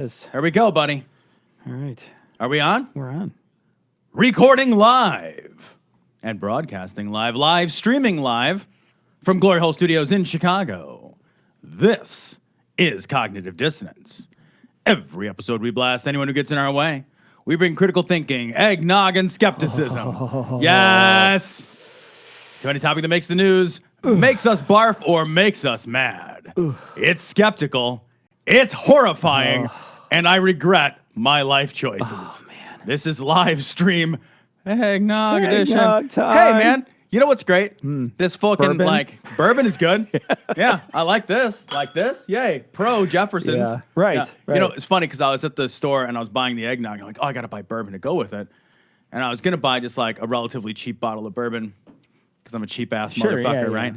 There we go, buddy. All right. Are we on? We're on. Recording live and broadcasting live streaming live from Glory Hole Studios in Chicago. This is Cognitive Dissonance. Every episode we blast anyone who gets in our way. We bring critical thinking, Egg Nog, and skepticism. Yes! To any topic that makes the news, makes us barf, or makes us mad. It's skeptical, it's horrifying, and I regret my life choices. Oh, man. This is live stream Egg Nog edition. Nog time. Hey, man. You know what's great? This fucking, Bourbon? bourbon is good. Yeah, I like this. Like this? Yay. Pro Jefferson's. Yeah, right, right. You know, it's funny because I was at the store and I was buying the eggnog. I'm like, oh, I got to buy bourbon to go with it. And I was going to buy just like a relatively cheap bottle of bourbon because I'm a cheap-ass motherfucker, right?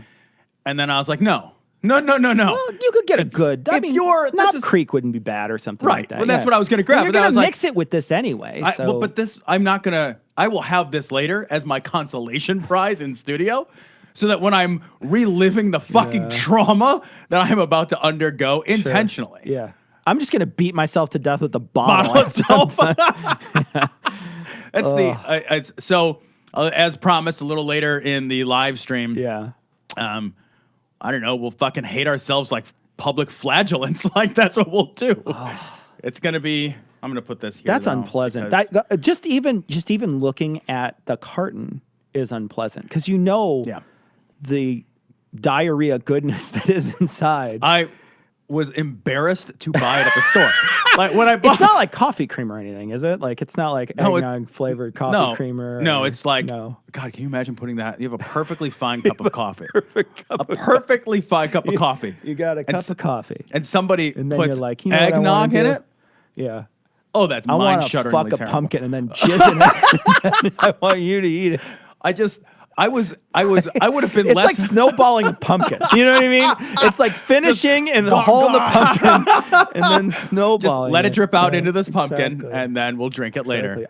And then I was like, no. Well, you could get a good. I mean, Knob Creek wouldn't be bad or something like that. Well, that's what I was going to grab. And you're going to mix it with this anyway. But this, I'm not going to. I will have this later as my consolation prize in studio, so that when I'm reliving the fucking trauma that I'm about to undergo intentionally. Yeah. I'm just going to beat myself to death with the bottle. That's so as promised a little later in the live stream. Yeah. I don't know. We'll fucking hate ourselves like public flagellants. Like that's what we'll do. It's gonna be. I'm gonna put this here. That's unpleasant. That just even looking at the carton is unpleasant because you know the diarrhea goodness that is inside. I was embarrassed to buy it at the store. Like when I bought, it's not like coffee cream or anything, is it? Like it's not like eggnog flavored coffee creamer. No, it's like God. Can you imagine putting that? You have a perfectly fine cup of coffee. Perfectly fine cup of coffee. You got a cup of coffee, and somebody and then puts you're like, you know eggnog in it. Yeah. Oh, that's I want to fuck a pumpkin and then jizz in it. I want you to eat it. I would have been it's less. Like snowballing a pumpkin. You know what I mean? It's like finishing in the hole in the pumpkin and then snowballing. Just let it drip out into this pumpkin and then we'll drink it later.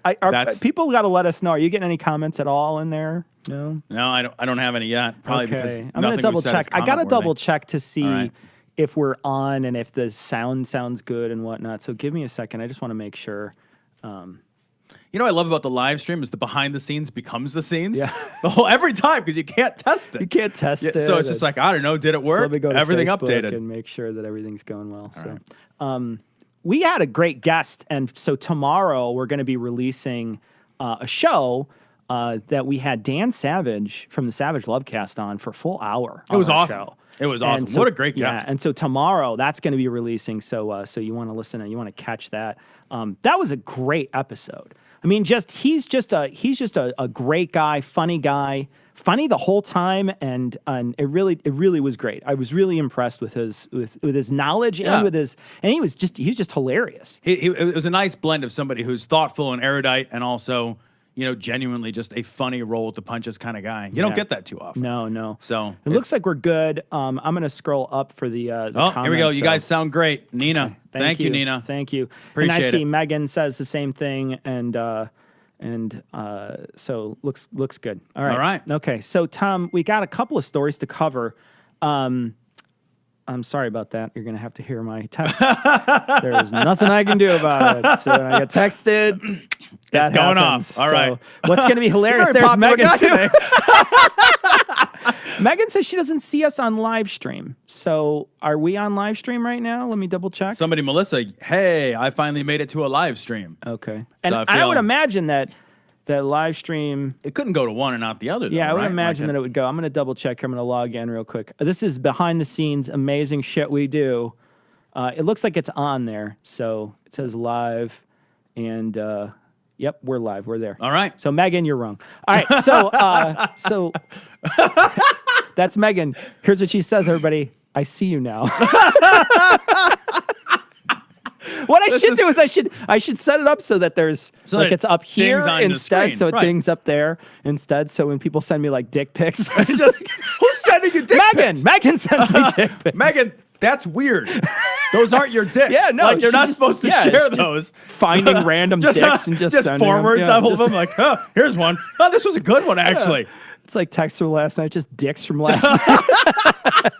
People got to let us know. Are you getting any comments at all in there? No, I don't have any yet. Probably because I'm going to double check. I got to double check to see if we're on and if the sound sounds good and whatnot. So give me a second. I just want to make sure. You know what I love about the live stream is the behind the scenes becomes the scenes. Yeah. Every time because you can't test it. You can't test it. So it's just like, I don't know, did it work? So let me go to everything Facebook updated. and make sure that everything's going well. We had a great guest, and so tomorrow we're going to be releasing a show that we had Dan Savage from the Savage Lovecast on for a full hour. It was awesome. Show. It was awesome. What a great guest. Yeah, and so tomorrow that's going to be releasing. So you want to listen and you want to catch that. That was a great episode. I mean, he's just a great guy, funny the whole time, and it really was great. I was really impressed with his knowledge and he was just hilarious. It was a nice blend of somebody who's thoughtful and erudite, and also genuinely just a funny roll with the punches kind of guy. You don't get that too often. No. So it looks like we're good. I'm gonna scroll up for the comments. Here we go. You guys sound great, Nina. Okay. Thank you, Nina. Thank you. Appreciate and I see it. Megan says the same thing, and so looks good. All right. Okay. So Tom, we got a couple of stories to cover. I'm sorry about that. You're going to have to hear my text. There's nothing I can do about it. So when I get texted, that it's going happens. off. All right. What's going to be hilarious? There's Megan too. Megan says she doesn't see us on live stream. So are we on live stream right now? Let me double check. Melissa, hey, I finally made it to a live stream. Okay. And I would imagine that live stream, it couldn't go to one and not the other. Yeah, I would imagine that it would go. I'm going to double check. I'm going to log in real quick. This is behind the scenes, amazing shit we do. It looks like it's on there. So it says live, and yep, we're live. We're there. All right. So Megan, you're wrong. All right. So that's Megan. Here's what she says, everybody. I see you now. What I should do is I should set it up so that there's it's up here instead, so it dings up there instead. So when people send me like dick pics, who's sending you dick pics? Megan sends me dick pics. Megan, that's weird. Those aren't your dicks. Yeah, no, you're not supposed to share those. Finding random dicks and just sending forwards them. of them. Like, oh, here's one. Oh, this was a good one actually. It's like texts from last night, just dicks from last night.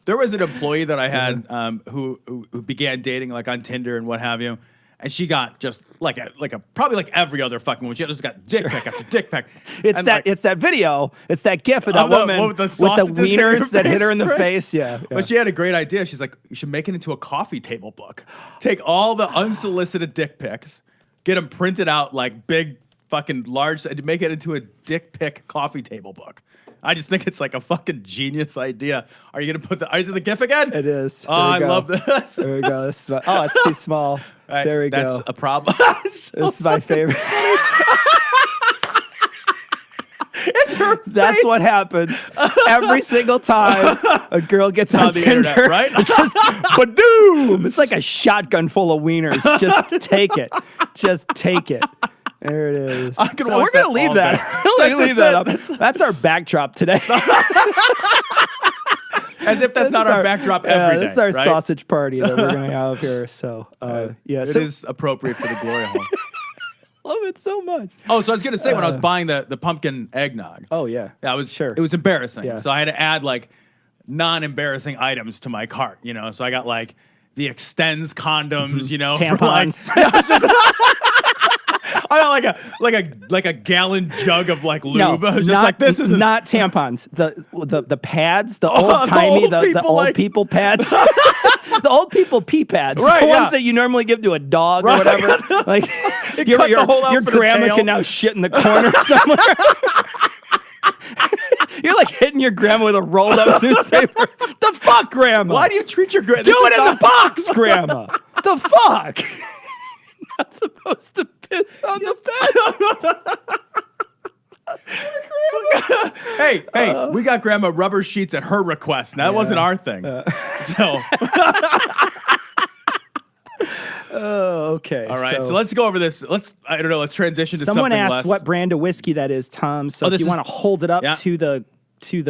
There was an employee that I had who began dating like on Tinder and what have you, and she got just like a probably like every other fucking one. She just got dick pic after dick pic. It's that video. It's that gif of that woman with the wieners that hit her in the face. Yeah. But she had a great idea. She's like, you should make it into a coffee table book. Take all the unsolicited dick pics, get them printed out like big fucking large, and make it into a dick pic coffee table book. I just think it's like a fucking genius idea. Are you gonna put the eyes of the GIF again? It is. Oh, I love this. There we go. Oh, it's too small. Right, there we go. That's a problem. This is my favorite. It's her That's face. what happens every single time a girl gets on the Tinder. internet, right? It's just badoom. It's like a shotgun full of wieners. Just take it. Just take it. There it is. I can So watch we're gonna that leave all that. day. We're That's gonna leave just that up. That's our backdrop today. As if that's not our backdrop every day. This is our right? sausage party that we're gonna have here. So yeah, It is appropriate for the glory hole. love it so much. Oh, so I was gonna say when I was buying the pumpkin eggnog. Oh yeah, That was sure. It was embarrassing. Yeah. So I had to add like non-embarrassing items to my cart. You know, so I got like the extends condoms. You know, for, tampons. I got like a gallon jug of like lube. I was just not, like, this isn't not tampons. The pads, the old timey, the old people pads, the old people pee pads, Right, the yeah. ones that you normally give to a dog Right. or whatever. Like your cut the hole out your for the grandma tail. can now shit in the corner somewhere. You're like hitting your grandma with a rolled up newspaper. The fuck, grandma? Why do you treat your grandma? Do it in the box, grandma. The fuck? Not supposed to piss on the bed. Hey, we got grandma rubber sheets at her request. Now, that wasn't our thing. So, okay. all right. So let's go over this. Let's transition to Someone something asked less. what brand of whiskey that is, Tom. So if this you is- want to hold it up Yeah. to the Can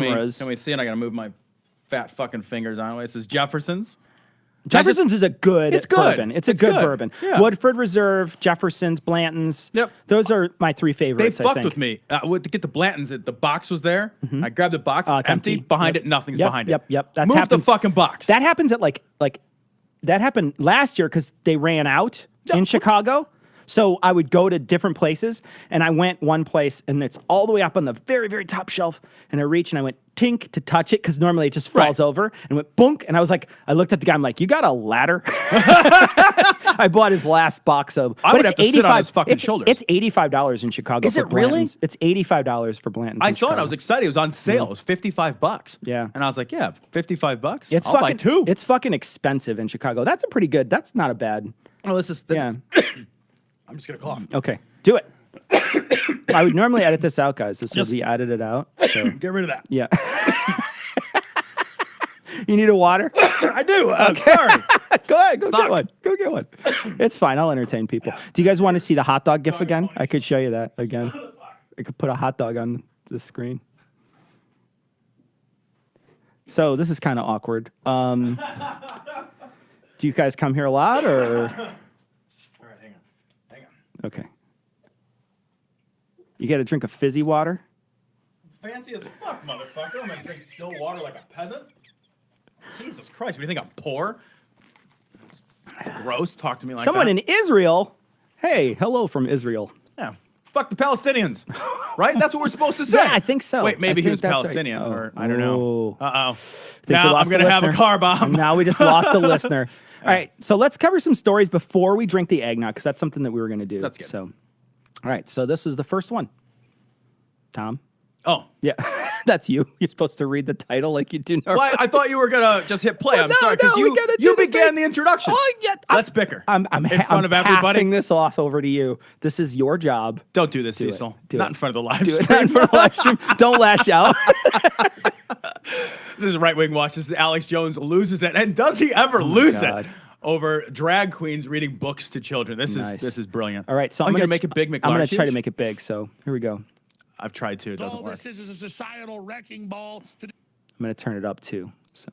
we cameras. see it? I got to move my fat fucking fingers on it. This is Jefferson's. Jefferson's is a good It's good. bourbon. It's a good good. bourbon. Yeah. Woodford Reserve, Jefferson's, Blanton's. Yep. Those are my three They favorites, I fucked think. with me. To get the Blanton's, the box was there. I grabbed the box. Oh, it's empty. Behind Yep. it, nothing's Yep, behind yep, it. Yep. That's Move happens, the fucking box. That happens at like that happened last year because they ran out in Chicago. So I would go to different places, and I went one place, and it's all the way up on the very, very top shelf. And I reached, and I went tink to touch it because normally it just falls over, and went boonk. And I was like, I looked at the guy, I'm like, you got a ladder? I bought his last box of. I but would it's have to sit on his fucking it's, shoulders. It's $85 in Chicago. Is for it really? Blanton's. It's $85 for Blanton's. I in saw it. I Chicago. was excited. It was on sale. It was $55. Yeah. And I was like, yeah, $55. It's I'll buy fucking two. It's fucking expensive in Chicago. That's a pretty good. That's not a bad. Oh, this is. Yeah. I'm just gonna cough. Okay. Do it. I would normally edit this out, guys. This would be edited out. So Get rid of that. yeah. You need a water? I do. I'm sorry. Go ahead. Go Fuck. get one. Go get one. It's fine. I'll entertain people. Do you guys want to see the hot dog gif again? I could show you that again. I could put a hot dog on the screen. So this is kind of awkward. Do you guys come here a lot or? All right, hang on. Okay. You got to drink a fizzy water? Fancy as fuck, motherfucker. I'm gonna drink still water like a peasant. Jesus Christ, what do you think I'm poor? It's gross. Talk to me like Someone that. in Israel. Hey, hello from Israel. Yeah. Fuck the Palestinians. Right? That's what we're supposed to say. Yeah, I think so. Wait, maybe I he was think that's right. Palestinian, Oh. or I don't know. Oh. Uh-oh. Think we Now I'm lost going to have a listener. car bomb. And now we just lost a listener. All right, so let's cover some stories before we drink the eggnog, because that's something that we were going to do. That's good. So, all right, so this is the first one. Tom? Oh. Yeah, that's you. You're supposed to read the title like you do normally. Well, I thought you were going to just hit play. I'm no, sorry, because no, we gotta do you the began thing. the introduction. Oh, yeah. Let's bicker. I'm in front of everybody. passing this off over to you. This is your job. Don't do this, Do it. Cecil. Do Not it. in front of the live Do it stream. for the live stream. Don't lash out. This is Right Wing Watch. This is Alex Jones loses it. And does he ever lose God. it? Over drag queens reading books to children. This Nice. is brilliant. All right, so I'm I'm going to make it big, McLaren. I'm going to try to make it big. So here we go. I've tried to. It doesn't All work. this is a societal wrecking ball to I'm going to turn it up too. So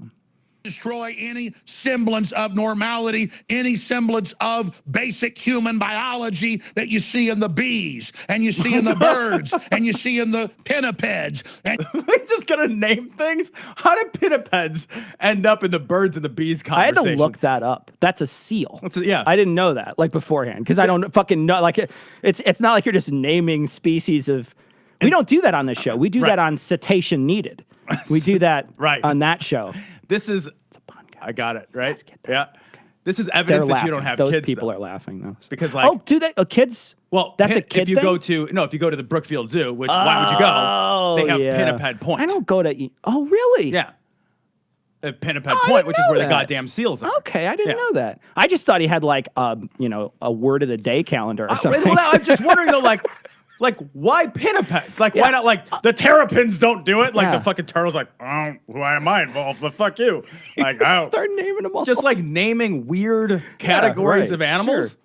destroy any semblance of normality, any semblance of basic human biology that you see in the bees, and you see in the birds, and you see in the pinnipeds. And He's just gonna name things. How did pinnipeds end up in the birds and the bees I had conversation? to look that up. That's a seal. Yeah. I didn't know that like beforehand because I don't fucking know. Like it's not like you're just naming species of. We don't do that on this show. We do that on Cetacean Needed. We do that on that show. This is. It's a podcast. I got it right. Get that. Yeah. This is evidence that you don't have Those kids. people though. are laughing though. Because like, oh, do they? Kids? Well, that's a kid if you thing? go to the Brookfield Zoo, which why would you go? They have Pinniped Point. I don't go to. Oh, really? Yeah. Pinniped Point, which is where the goddamn seals are. Okay, I didn't know that. I just thought he had like a word of the day calendar or something. Well, I'm just wondering though, like why pinnipeds? Like why not like the terrapins don't do it? Like the fucking turtle's like, oh, why am I involved? But fuck you. Like start naming them all. Just like naming weird categories of animals. Sure.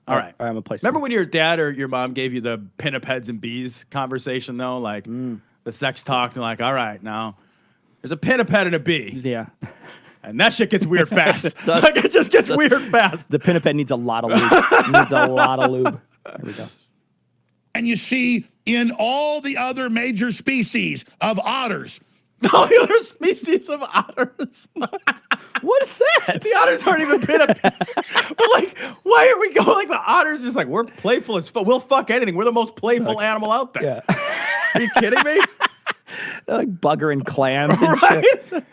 All right. I'm gonna play. Remember when your dad or your mom gave you the pinnipeds and bees conversation though? Like the sex talk and like, all right, now there's a pinniped and a bee. Yeah. And that shit gets weird fast. It does. Like it just gets weird fast. The pinniped needs a lot of lube. There we go. And you see in all the other major species of otters. All the other species of otters. What is that? The otters aren't even pinnipeds. But like, why are we going like the otters? Just like we're playful as fuck. We'll fuck anything. We're the most playful animal out there. Yeah. Are you kidding me? They're like bugger and clams and shit.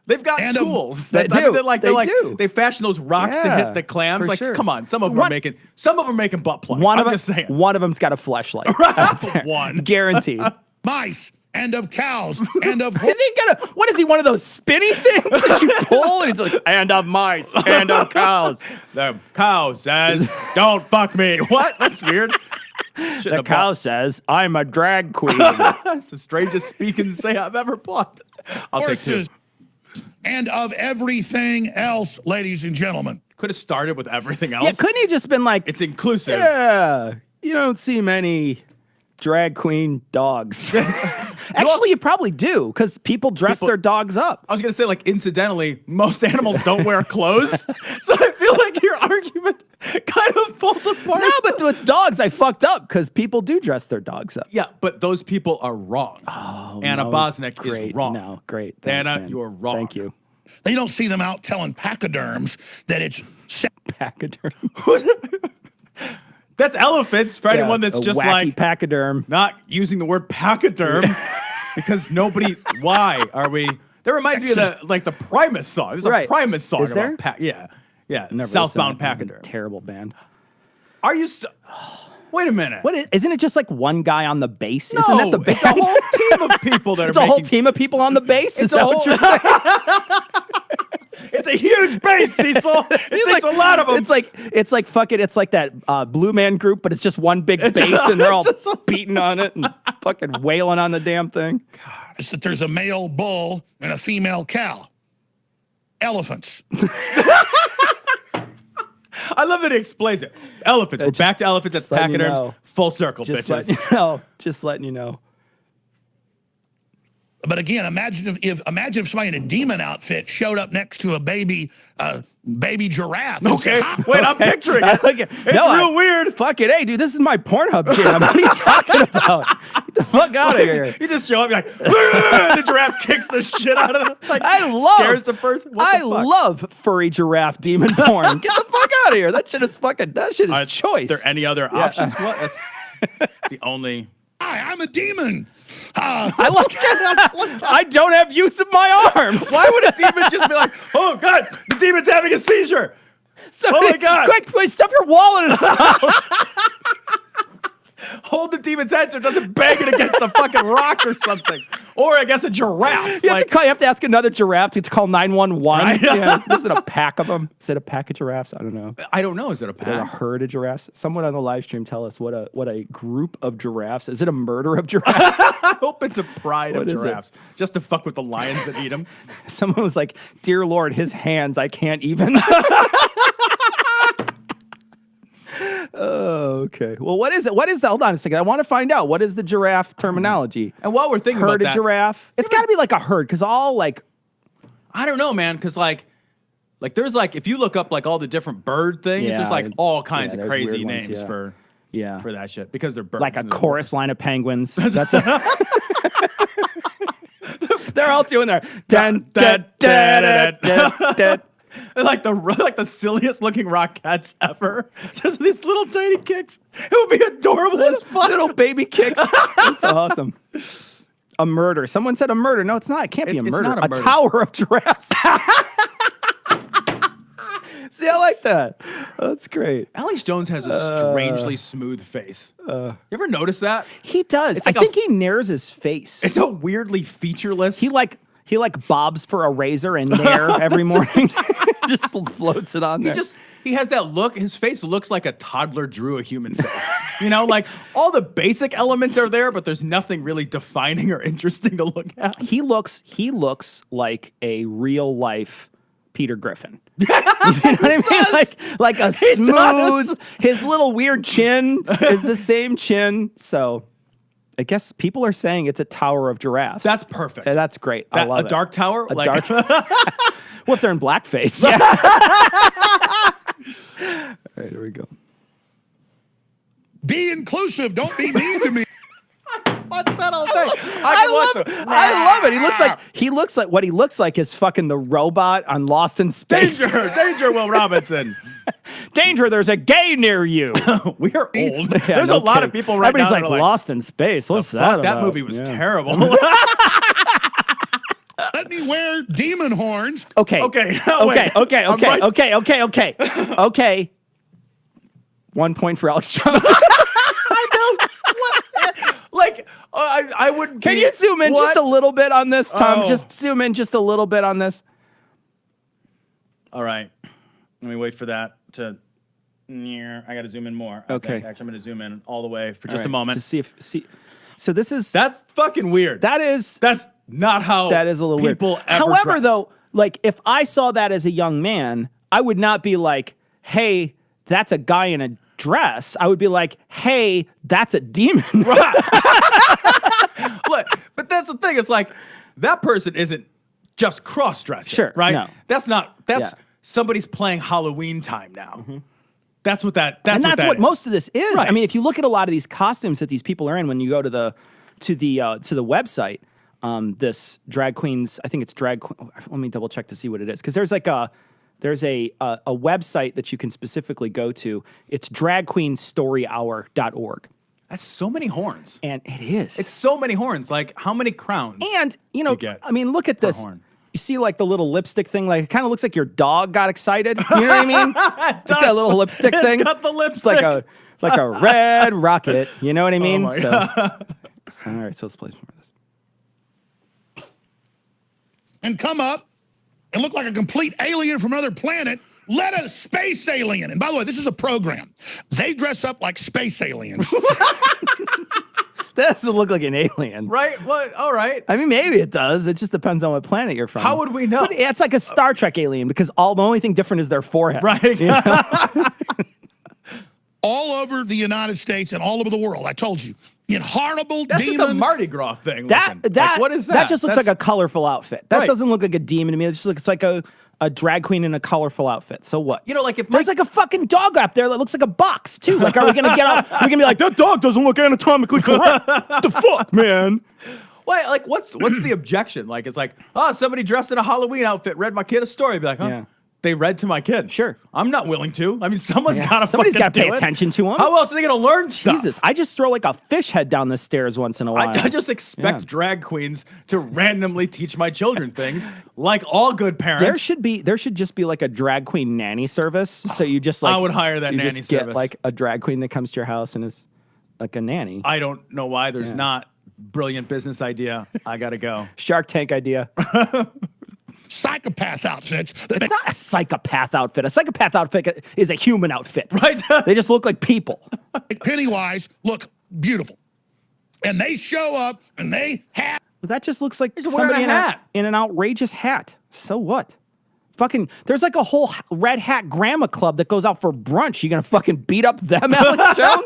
They've got And tools. They do. They fashion those rocks to hit the clams. for Like, sure. come on. Some of them are making butt plugs. One I'm of just saying. One of them's got a fleshlight. One. Guaranteed. Mice and of cows and of Is he gonna? What is he? One of those spinny things that you pull? And he's like, and of mice, and of cows. The cow says, "Don't fuck me." What? That's weird. The cow says, "I'm a drag queen." That's the strangest speaking say I've ever bought. I'll take two. horses and of everything else, ladies and gentlemen. Could have started with everything else. Yeah, couldn't he just been like, It's inclusive. yeah, you don't see many drag queen dogs. Actually, you probably do because people dress their dogs up. I was gonna say, like, incidentally, most animals don't wear clothes, so I feel like your argument kind of falls apart. No, but with dogs, I fucked up because people do dress their dogs up. Yeah, but those people are wrong. Oh, Anna no, Bosnick great. is wrong. No, great. Thanks, Anna, man. you're wrong. Thank you. They don't see them out telling pachyderms that it's Pachyderm. That's elephants for anyone that's a just wacky like pachyderm. not using the word pachyderm because nobody. Why are we? That reminds me of the Primus song. There's a Primus song Is there? about yeah. Never Southbound listened to that. Pachyderm. Terrible band. Are you? Wait a minute. Isn't it just like one guy on the bass? No, Isn't that the band? It's a whole team of people that It's are a whole making. team of people on the bass. Is that what you're saying? It's a huge bass, Cecil. It takes a lot of them. It's like fucking. It's like that Blue Man Group, but it's just one big bass, and they're all beating on it and fucking wailing on the damn thing. it's that there's a male bull and a female cow. Elephants. I love that he explains it. Elephants. We're back to elephants. That's letting you pachyderms. know. Full circle, Just bitches. letting you know. Just letting you know. But again, imagine if somebody in a demon outfit showed up next to a baby giraffe. and Okay. said, "Hi." Wait, I'm picturing it. It's real weird. Fuck it. Hey, dude, this is my Pornhub jam. What are you talking about? Get the fuck out of here. You just show up, you're like, the giraffe kicks the shit out of it. Like, scares the person. What the fuck? love furry giraffe demon porn. Get the fuck out of here. That shit is choice. Are there any other options? What? That's the only. Hi, I'm a demon. I don't have use of my arms. Why would a demon just be like, oh God, the demon's having a seizure? Oh my God. Quick, please stuff your wallet in its mouth. Hold the demon's head so it doesn't bang it against a fucking rock or something. Or I guess a giraffe. You have to ask another giraffe to call 911. Right. Yeah. Is it a pack of them? Is it a pack of giraffes? I don't know. I don't know. Is it a Is it a pack? herd of giraffes? Someone on the live stream tell us what a group of giraffes. Is it a murder of giraffes? I hope it's a pride of What is it? giraffes. Just to fuck with the lions that eat them. Someone was like, "Dear Lord, his hands, I can't even." Oh, okay. Well, what is it? Hold on a second. I want to find out. What is the giraffe terminology? And while we're thinking Herd about of that, giraffe. It's got to be like a herd because all like I don't know, man, because like there's like if you look up like all the different bird things, Yeah, there's like all kinds of there's crazy weird ones, names yeah. for that shit because they're birds. Like a and they're chorus line of penguins. That's they're all doing their dun, dun, dun, dun, dun, dun. like the silliest looking rock cats ever. Just these little tiny kicks. It would be adorable as fuck. Little baby kicks. That's awesome. A murder. Someone said a murder. No, it's not. It can't be a murder. Not a murder. Tower of giraffes. See, I like that. That's great. Alex Jones has a strangely smooth face. You ever notice that? He does. Like I think he nares his face. It's a weirdly featureless. He like bobs for a razor and nair every morning. Just floats it on there. He has that look. His face looks like a toddler drew a human face. You know, like all the basic elements are there, but there's nothing really defining or interesting to look at. He looks like a real life Peter Griffin. You know what I mean? Like a smooth. His little weird chin is the same chin. So I guess people are saying it's a tower of giraffes. That's perfect. That's great. I love it. A dark tower? A dark tower. Well, if they're in blackface. Yeah. All right, here we go. Be inclusive. Don't be mean to me. Watch that all day. I love it. He looks like what he looks like is fucking the robot on Lost in Space. Danger, Will Robinson. Danger, there's a gay near you. We are old. Yeah, There's a lot of people right Everybody's now. Everybody's like, Lost in Space. What's that about? That movie was terrible. Let me wear demon horns. Okay. Okay. Okay. 1 point for Alex Jones. I know. What? Like, I would. Can you zoom in just a little bit on this, Tom? Oh. Just zoom in just a little bit on this. All right. Let me wait for that to. I got to zoom in more. Okay. Actually, I'm going to zoom in all the way for just a moment. To see. So this is. That's fucking weird. That's not how. That is a little people weird. Ever However, dress. though, like if I saw that as a young man, I would not be like, "Hey, that's a guy in a dress." I would be like, "Hey, that's a demon." Right. Look, but that's the thing. It's like that person isn't just cross-dressing. Sure. Right. No. That's not. That's Yeah. somebody's playing Halloween time now. Mm-hmm. That's what that. And that's what is. most of this is. Right. I mean, if you look at a lot of these costumes that these people are in when you go to the website, this drag queens, I think it's drag. Let me double check to see what it is because there's like a website that you can specifically go to. It's dragqueensstoryhour.org. That's so many horns. And it is. It's so many horns. Like how many crowns? And you know, get I mean, look at this. horn. You see, like the little lipstick thing. Like it kind of looks like your dog got excited. You know what I mean? Like that little lipstick thing. It's got the lipstick. It's like a red rocket. You know what I mean? my All right, so let's play some more of this. And come up and look like a complete alien from another planet. Let a space alien. And by the way, this is a program. They dress up like space aliens. That doesn't look like an alien. Right? What? All right. I mean, maybe it does. It just depends on what planet you're from. How would we know? But it's like a Star Trek alien because the only thing different is their forehead. Right. You know? All over the United States and all over the world. I told you. Inharnable That's demon. just a Mardi Gras thing. That like, what is that? That just looks like a colorful outfit. That Right. doesn't look like a demon to me. It just looks like a drag queen in a colorful outfit. So what? You know, like if there's like a fucking dog up there that looks like a box too. Like, are we gonna get out? We're gonna be like, that dog doesn't look anatomically correct. What the fuck, man? Why? Like, what's the objection? Like, it's like, oh, somebody dressed in a Halloween outfit read my kid a story. Be like, huh? Yeah. They read to my kid. Sure. I'm not willing to. I mean, somebody's Yeah. got to. Somebody's got to pay attention to them. How else are they going to learn stuff? Jesus, I just throw like a fish head down the stairs once in a while. I just expect drag queens to randomly teach my children things, like all good parents. There should just be like a drag queen nanny service. So you just like I would hire that you nanny just get service. like a drag queen that comes to your house and is like a nanny. I don't know why there's not. Brilliant business idea. I got to go. Shark Tank idea. Psychopath outfits. It's not a psychopath outfit. A psychopath outfit is a human outfit. Right. They just look like people. Pennywise look beautiful. And they show up and they have. That just looks like wearing somebody a hat. in an outrageous hat. So what? Fucking, there's like a whole red hat grandma club that goes out for brunch. You gonna fucking beat up them, Alex Jones?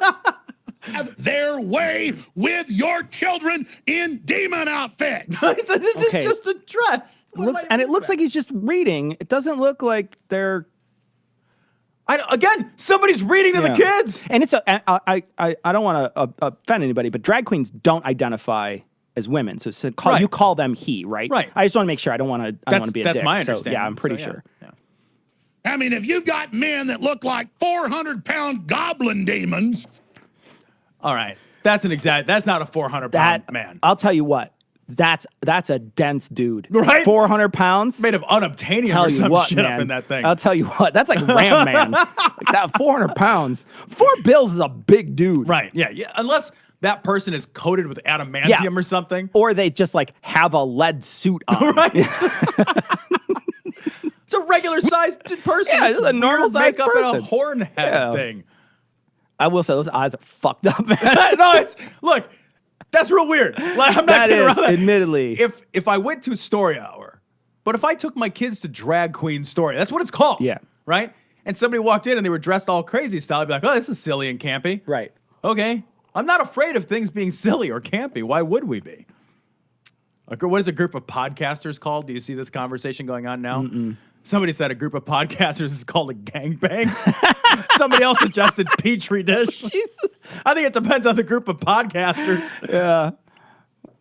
have their way with your children in demon outfits. So this is just a dress. It looks like he's just reading. It doesn't look like they're. Again, somebody's reading to the kids. And it's I don't want to offend anybody, but drag queens don't identify as women, so you call them he, right? Right. I just want to make sure. I don't want to be a dick. That's my understanding. So, yeah, I'm pretty sure. Yeah. I mean, if you've got men that look like 400-pound goblin demons. All right, that's not a 400-pound man. I'll tell you what. That's a dense dude. Right? 400 pounds. Made of unobtainium or some shit man, up in that thing. I'll tell you what. That's like Ram Man. Like that 400 pounds. 4 bills is a big dude. Right. Yeah. Unless that person is coated with adamantium or something. Or they just like have a lead suit on. Right. It's a regular sized person. Yeah, it's a normal sized person. And a horn head thing. I will say those eyes are fucked up, man. No, look. That's real weird. Like, I'm not kidding around. Admittedly. If I went to Story Hour, but if I took my kids to Drag Queen Story, that's what it's called. Yeah. Right? And somebody walked in and they were dressed all crazy style, I'd be like, oh, this is silly and campy. Right. Okay. I'm not afraid of things being silly or campy. Why would we be? What is a group of podcasters called? Do you see this conversation going on now? Mm-mm. Somebody said a group of podcasters is called a gangbang. Somebody else suggested Petri dish. Jesus. I think it depends on the group of podcasters. Yeah.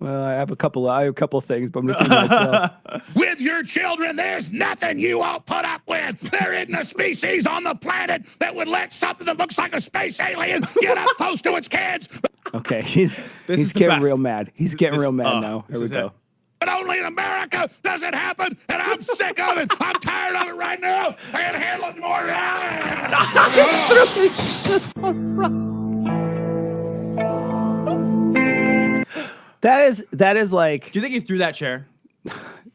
Well, I have a couple of things, but I'm going to keep myself. With your children, there's nothing you won't put up with. There isn't a species on the planet that would let something that looks like a space alien get up close to its kids. Okay, he's getting real mad. He's getting real mad now. Here we go. But only in America does it happen, and I'm sick of it. I'm tired of it right now. I can't handle it more. That is like. Do you think he threw that chair?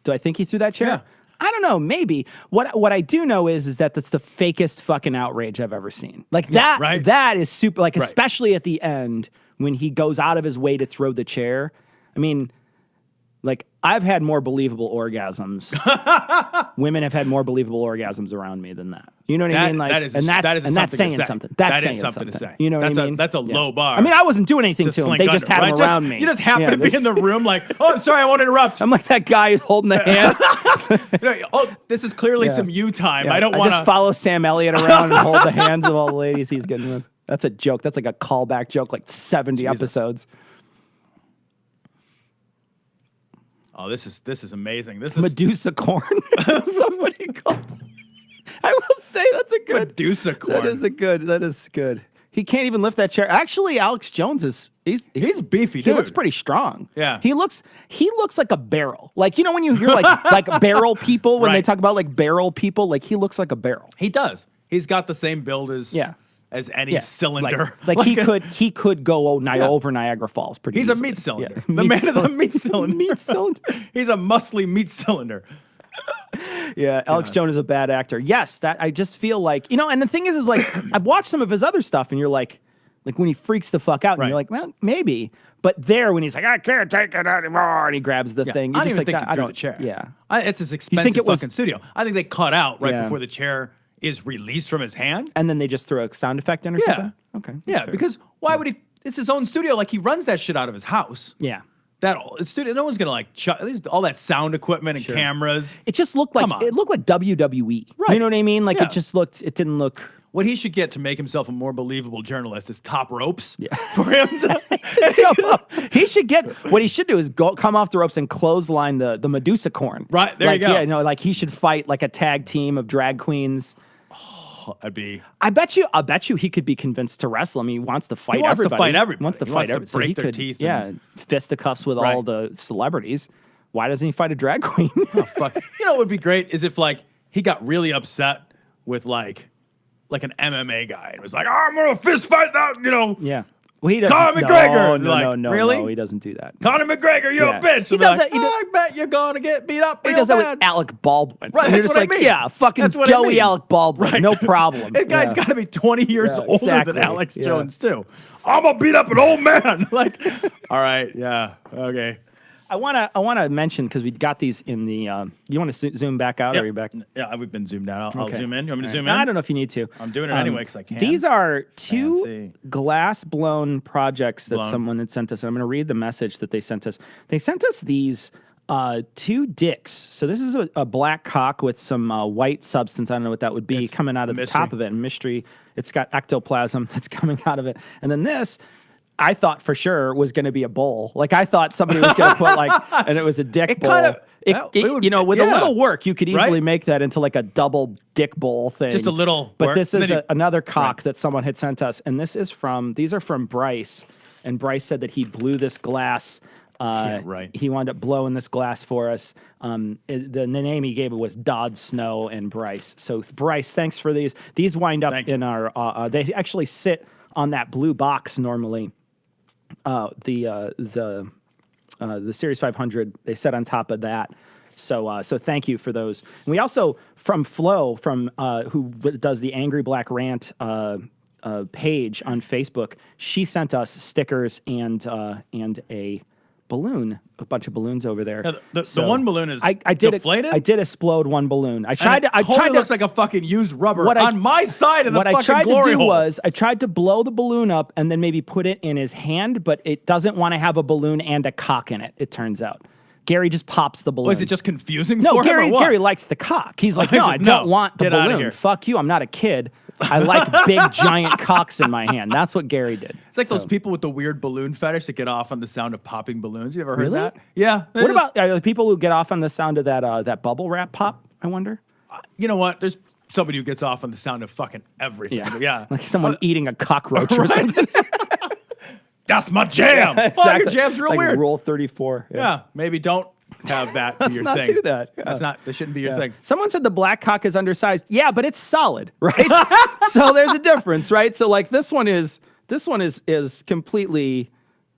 Do I think he threw that chair? Yeah. I don't know. Maybe. What I do know is that that's the fakest fucking outrage I've ever seen. Like that. Right. That is super. Like especially at the end when he goes out of his way to throw the chair. I mean. Like, I've had more believable orgasms. Women have had more believable orgasms around me than that. You know what I mean? Like, that's saying something. That's saying something to say. You know what I mean? That's a low bar. I mean, I wasn't doing anything to them. They just had him around me. You just happened to be in the room like, oh, I'm sorry, I won't interrupt. I'm like that guy who's holding the hand. Oh, this is clearly some you time. Yeah. I don't want to just follow Sam Elliott around and hold the hands of all the ladies he's getting with. That's a joke. That's like a callback joke, like 70 episodes. Oh, this is amazing. This is Medusa corn. Somebody called. I will say that's a good Medusa corn. That is good. He can't even lift that chair. Actually, Alex Jones is he's beefy. He looks pretty strong. Yeah. He looks like a barrel. Like you know when you hear like barrel people when they talk about like barrel people, like he looks like a barrel. He does. He's got the same build as any cylinder. Like he could go over Niagara Falls pretty easily. He's a meat cylinder. Yeah. The man is a meat cylinder. Meat cylinder. He's a muscly meat cylinder. Yeah, Alex Jones is a bad actor. Yes, that I just feel like, and the thing is like I've watched some of his other stuff and you're like when he freaks the fuck out and you're like, well, maybe. But there when he's like, I can't take it anymore and he grabs the thing. I don't even like think that. he threw the chair. Yeah. It's his expensive fucking studio. I think they cut out right before the chair is released from his hand. And then they just throw a sound effect in or something? Okay. Yeah, because why would he? It's his own studio. Like, he runs that shit out of his house. Yeah. That studio, no one's going to, like, all that sound equipment and cameras. It just looked like, WWE. Right. You know what I mean? Like, it didn't look. What he should get to make himself a more believable journalist is top ropes for him to jump up. What he should do is come off the ropes and clothesline the Medusa corn. Right, there you go. Yeah, like he should fight like a tag team of drag queens. Oh, I bet you he could be convinced to wrestle. I mean, he wants to fight everybody. He wants to fight everybody. Break their teeth. Yeah, fisticuffs with all the celebrities. Why doesn't he fight a drag queen? Oh, fuck. You know what would be great is if, like, he got really upset with, like an MMA guy and was like, I'm going to fist fight that, Yeah. Well, he doesn't. Conor McGregor. No, really? No, he doesn't do that. Conor McGregor, you're a bitch. He does that. I bet you're going to get beat up. He does that with Alec Baldwin. Right. And you're just like, fucking doughy Alec Baldwin. Right. No problem. This guy's got to be 20 years older than Alex Jones, too. I'm going to beat up an old man. Like, all right. Yeah. Okay. I wanna mention because we got these in the. You want to zoom back out? Or are you back? Yeah, we've been zoomed out. I'll Okay. zoom in. You want me to zoom No, in? I don't know if you need to. I'm doing it anyway because I can. These are two Fancy. glass blown projects that Blown. someone had sent us. I'm going to read the message that they sent us. They sent us these two dicks. So this is a black cock with some white substance. I don't know what that would be coming out of the top of it. And mystery. It's got ectoplasm that's coming out of it. And then this, I thought for sure was going to be a bowl. Like I thought somebody was going to put like, and it was a dick bowl. kind of- you know, with a yeah. little work, you could easily Right? make that into like a double dick bowl thing. Just a little But work, this and is then another cock that someone had sent us, and these are from Bryce. And Bryce said that he blew this glass. Right. He wound up blowing this glass for us. The name he gave it was Dodd Snow and Bryce. So Bryce, thanks for these. These wind up in our. They actually sit on that blue box normally. The Series 500 they set on top of that. So thank you for those. And we also from Flo who does the Angry Black Rant page on Facebook. She sent us stickers and a balloon, a bunch of balloons over there. Yeah, the one balloon is deflated? I did explode one balloon. I tried to. Looks like a fucking used rubber What I- on my side of the What I fucking tried to glory do hole. was I tried to blow the balloon up and then maybe put it in his hand, but it doesn't want to have a balloon and a cock in it. It turns out. Gary just pops the balloon. Was it just confusing No, for him or what? Gary likes the cock. He's like, I no, just- I don't no, want the get outta balloon. here. Fuck you. I'm not a kid. I like big giant cocks in my hand. That's what Gary did. It's like those people with the weird balloon fetish that get off on the sound of popping balloons. You ever heard Really? that? Yeah. What about the people who get off on the sound of that bubble wrap pop? I wonder. You know what? There's somebody who gets off on the sound of fucking everything. Yeah. Like someone eating a cockroach or something. That's my jam. Yeah, Fuck, exactly. your jam's real Like weird. Rule 34. Yeah. Maybe don't have that be Let's your not thing. do that. Yeah. That shouldn't be your thing. Someone said the black cock is undersized. Yeah, but it's solid, right? So there's a difference, right? So like this one is completely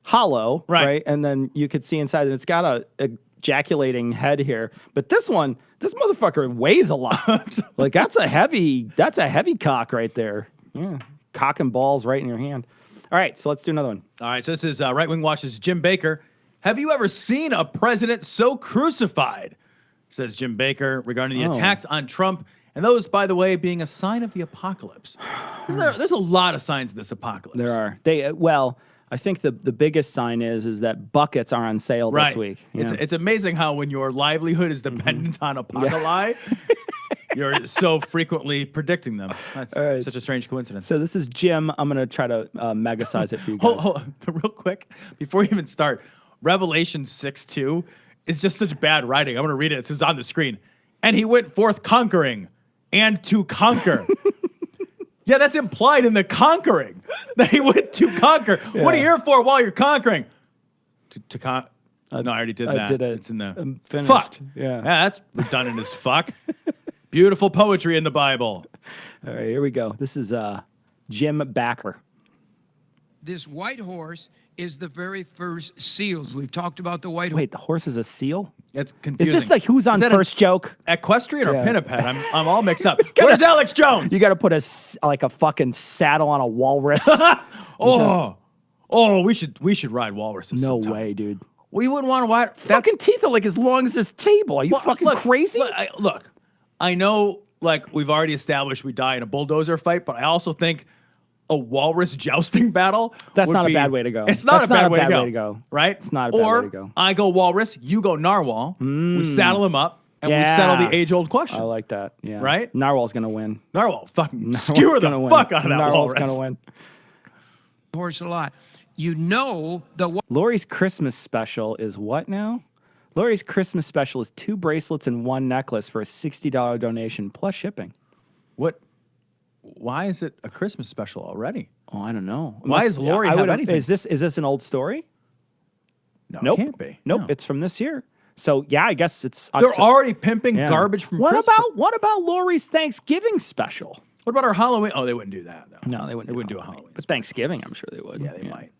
hollow, right? And then you could see inside, and it's got a ejaculating head here. But this motherfucker weighs a lot. Like that's a heavy cock right there. Yeah, cock and balls right in your hand. All right, so let's do another one. All right, so this is Right Wing Watch's Jim Baker. Have you ever seen a president so crucified? Says Jim Baker regarding the attacks on Trump, and those, by the way, being a sign of the apocalypse. There's a lot of signs of this apocalypse. There are. I think the biggest sign is that buckets are on sale this week. Yeah. It's amazing how when your livelihood is dependent on apocalypse, you're so frequently predicting them. That's such a strange coincidence. So this is Jim. I'm going to try to mega-size it for you guys. Hold, real quick, before you even start, Revelation 6:2 is just such bad writing. I'm going to read it. It's on the screen. And he went forth conquering and to conquer. Yeah, that's implied in the conquering, that he went to conquer. Yeah. What are you here for while you're conquering? To no, I already did that. I did it. It's in the finished. fuck. Yeah. That's redundant as fuck. Beautiful poetry in the Bible. All right, here we go. This is Jim Backer. This white horse is the very first seals. We've talked about the white horse. Wait, the horse is a seal? It's confusing. Is this like who's on Is that first joke? Equestrian or Yeah. pinniped? I'm all mixed up. Where's Alex Jones? You got to put a fucking saddle on a walrus. We should ride walruses. No sometime. way, dude. We wouldn't want to ride. Fucking teeth are like as long as this table. Are you fucking crazy? Look, I know, like we've already established, we die in a bulldozer fight, but I also think a walrus jousting battle. That's not a bad way to go. It's not That's a bad not a way bad to way to go. right? It's not a bad way to go. I go walrus, you go narwhal. We saddle him up and we settle the age-old question. I like that. Yeah. Right? Narwhal's gonna win. Narwhal, fucking Narwhal's skewer the gonna win. fuck out of that Narwhal's walrus. gonna win. Horse a lot. You know the Lori's Christmas special is what now? Lori's Christmas special is 2 bracelets and 1 necklace for a $60 donation plus shipping. What? Why is it a Christmas special already? Oh, I don't know. Why is Lori have anything? Is this an old story? No, Nope. it can't be. Nope. No. It's from this year. So yeah, I guess it's. They're already pimping garbage from What Christmas. about Lori's Thanksgiving special? What about our Halloween? Oh, they wouldn't do that, though. No, they wouldn't. They wouldn't do a Halloween. But Thanksgiving, I'm sure they would. Yeah, they might.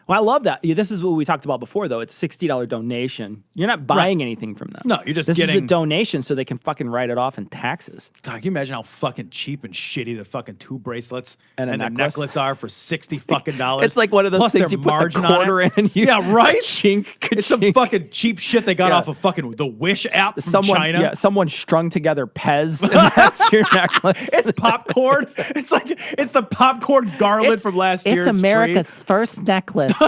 Well, I love that. Yeah, this is what we talked about before, though. It's $60 donation. You're not buying anything from them. No, you're just this is a getting- donation so they can fucking write it off in taxes. God, can you imagine how fucking cheap and shitty the fucking 2 bracelets And a the necklace? necklace are for $60 fucking dollars? It's like one of those Plus things their you put the margin on quarter it. in. You Yeah, right? Chink, It's some ka-chink. fucking cheap shit they got Yeah. off of fucking the Wish app from someone, China. Yeah, someone strung together Pez, and that's your necklace. It's popcorn. It's like it's the popcorn garland from last year's It's America's first necklace.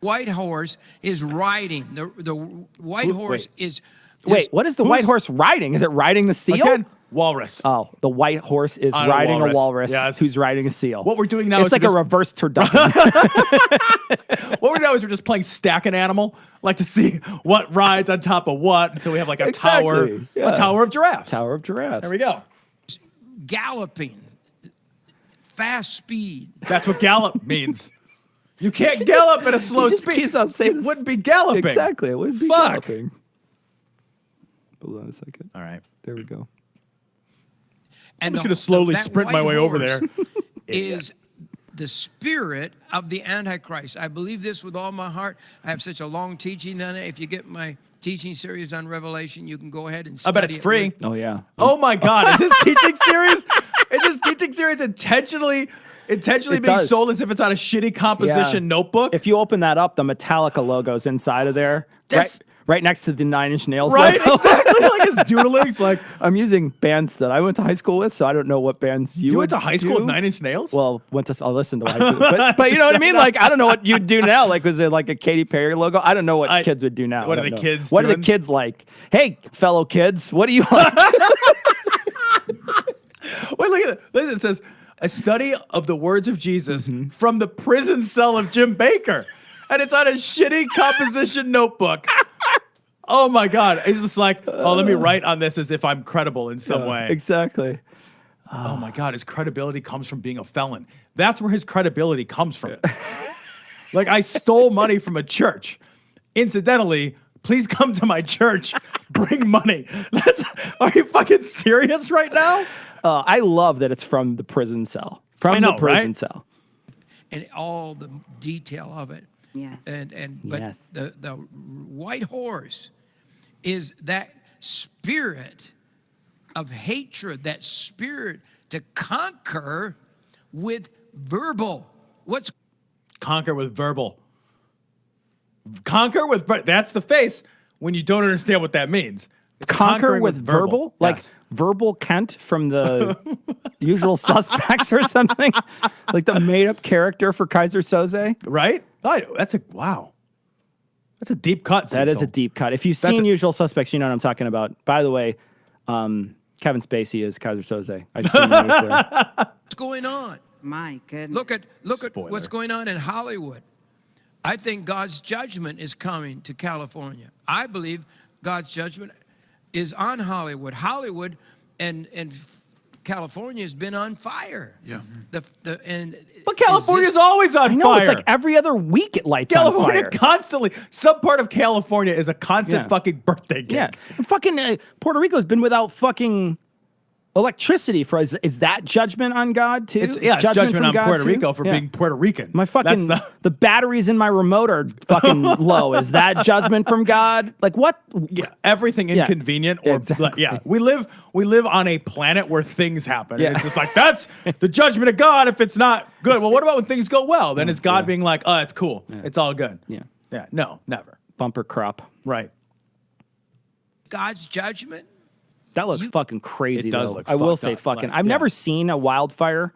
White horse is riding. The white horse is. Wait, what is the white horse riding? Is it riding the seal? Again, walrus. Oh, the white horse is On a riding walrus. a walrus Yes. who's riding a seal. What we're doing now it's is like we're a just- reverse turducken. What we're doing is we're just playing stack an animal, like to see what rides on top of what until we have like a Exactly, yeah. a tower of giraffes. Tower of Giraffes. There we go. Galloping, fast speed. That's what gallop means. You can't gallop at a slow He just speed. keeps on saying it this- wouldn't be galloping. Exactly. It would be Fuck. galloping. Hold on a second. All right. There we go. And just gonna slowly that sprint my white way over horse there. is the spirit of the Antichrist. I believe this with all my heart. I have such a long teaching on it. If you get my teaching series on Revelation, you can go ahead and I study bet it's it free. Oh, yeah. Oh my God! Is this teaching series? Is this teaching series intentionally It being does. sold as if it's on a shitty composition Yeah. notebook? If you open that up, the Metallica logo's inside of there. That's- Right next to the 9 Inch Nails right, logo. exactly. Like it's doodling. It's like I'm using bands that I went to high school with, so I don't know what bands you you would went to high school do. with 9 Inch Nails. Well, I'll listen to it. But you know what I mean? Like, I don't know what you'd do now. Like, was it like a Katy Perry logo? I don't know what kids would do now. what I are don't the know. kids What are doing? the kids like? Hey, fellow kids, what do you like? Wait, look at it. Listen, it says a study of the words of Jesus Mm-hmm. from the prison cell of Jim Baker, and it's on a shitty composition notebook. Oh my God! It's just like, oh, let me write on this as if I'm credible in some way. Exactly. Oh my God, his credibility comes from being a felon. That's where his credibility comes from. Like, I stole money from a church. Incidentally, please come to my church. Bring money. Are you fucking serious right now? I love that it's from the prison cell. From I know, the prison right? cell. and all the detail of it. Yeah. But Yes. the white horse is that spirit of hatred, that spirit to conquer with verbal. What's Conquer with verbal. Conquer with that's the face when you don't understand what that means. It's Conquer conquering with verbal? Like Yes. verbal Kent from the Usual Suspects or something? Like the made up character for Kaiser Soze? Right? Oh, that's a wow. That's a deep cut. That is Cecil. a deep cut. If you've That's seen a- Usual Suspects, you know what I'm talking about. By the way, Kevin Spacey is Kaiser Soze. I just didn't notice there. going on? My goodness. Look at Spoiler. what's going on in Hollywood. I think God's judgment is coming to California. I believe God's judgment is on Hollywood. Hollywood and California has been on fire. Yeah. But California's always on No, fire. it's like every other week it lights California on fire. constantly. Some part of California is a constant Yeah. fucking birthday cake. Yeah. And fucking Puerto Rico's been without fucking electricity for is that judgment on God too? It's judgment from on God Puerto too? Rico for Yeah. being Puerto Rican. My fucking That's the batteries in my remote are fucking low. Is that judgment from God? Like what? yeah, everything Yeah. inconvenient or Exactly. yeah. We live on a planet where things happen. Yeah. And it's just like that's the judgment of God if it's not good. Well, what about when things go well? Then is God being like, "Oh, it's cool. It's all good." Yeah. Yeah, no, never. Bumper crop. Right. God's judgment. That looks fucking crazy. It does though. look I will fucked say up, fucking. like, I've yeah. never seen a wildfire.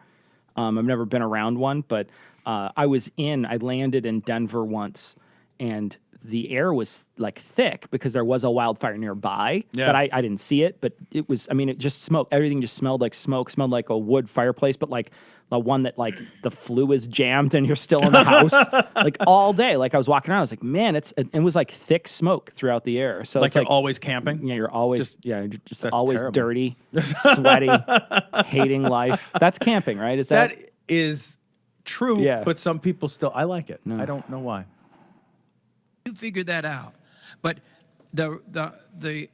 I've never been around one, but I landed in Denver once, and the air was like thick because there was a wildfire nearby. Yeah. But I didn't see it. But it was. I mean, it just smoked. Everything just smelled like smoke. Smelled like a wood fireplace, but like the one that like the flue is jammed and you're still in the house like all day. Like I was walking around, I was like, man, it was like thick smoke throughout the air. So Like it's you're like always camping. yeah, you're always Just- just that's always terrible. dirty, sweaty, hating life. That's camping, right? Is that, That is true, Yeah. but some people still I like it. I don't know why. You figure that out. But the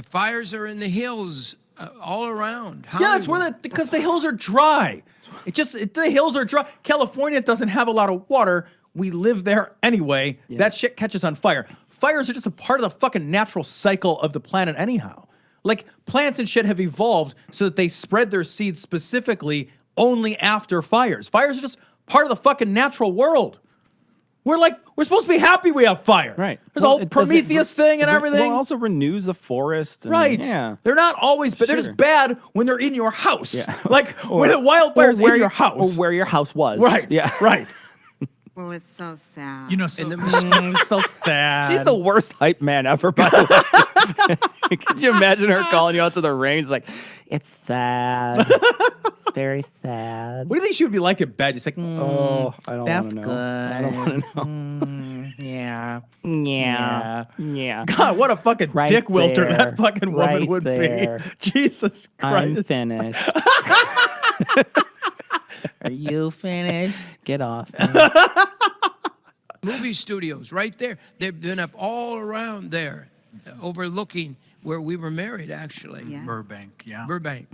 fires are in the hills all around. Yeah, that's Hollywood. because the hills are dry. The hills are dry. California doesn't have a lot of water. We live there anyway. Yeah. That shit catches on fire. Fires are just a part of the fucking natural cycle of the planet anyhow. Like, plants and shit have evolved so that they spread their seeds specifically only after fires. Fires are just part of the fucking natural world. We're supposed to be happy we have fire. Right. There's a whole Prometheus thing and everything. Well, it also renews the forest. And, Right. Yeah. They're not always, but they're Sure. just bad when they're in your house. Yeah. Like when a wildfire's in your house. Or where your house was. Right. Yeah. Right. Oh, it's so sad. You know, so And the So sad. She's the worst hype man ever, by the way. Could you imagine her calling you out to the range like, it's sad. It's very sad. What do you think she would be like in bed? Just like, Oh, I don't that's want to know. good. I don't want to know. Yeah. Yeah. Yeah. God, what a fucking Right dick wilter there. that fucking woman Right would there. be. Jesus I'm Christ. finished. Are you finished? Get off. movie studios right there. They've been up all around there, overlooking where we were married, actually. Yes. Burbank, yeah. Burbank.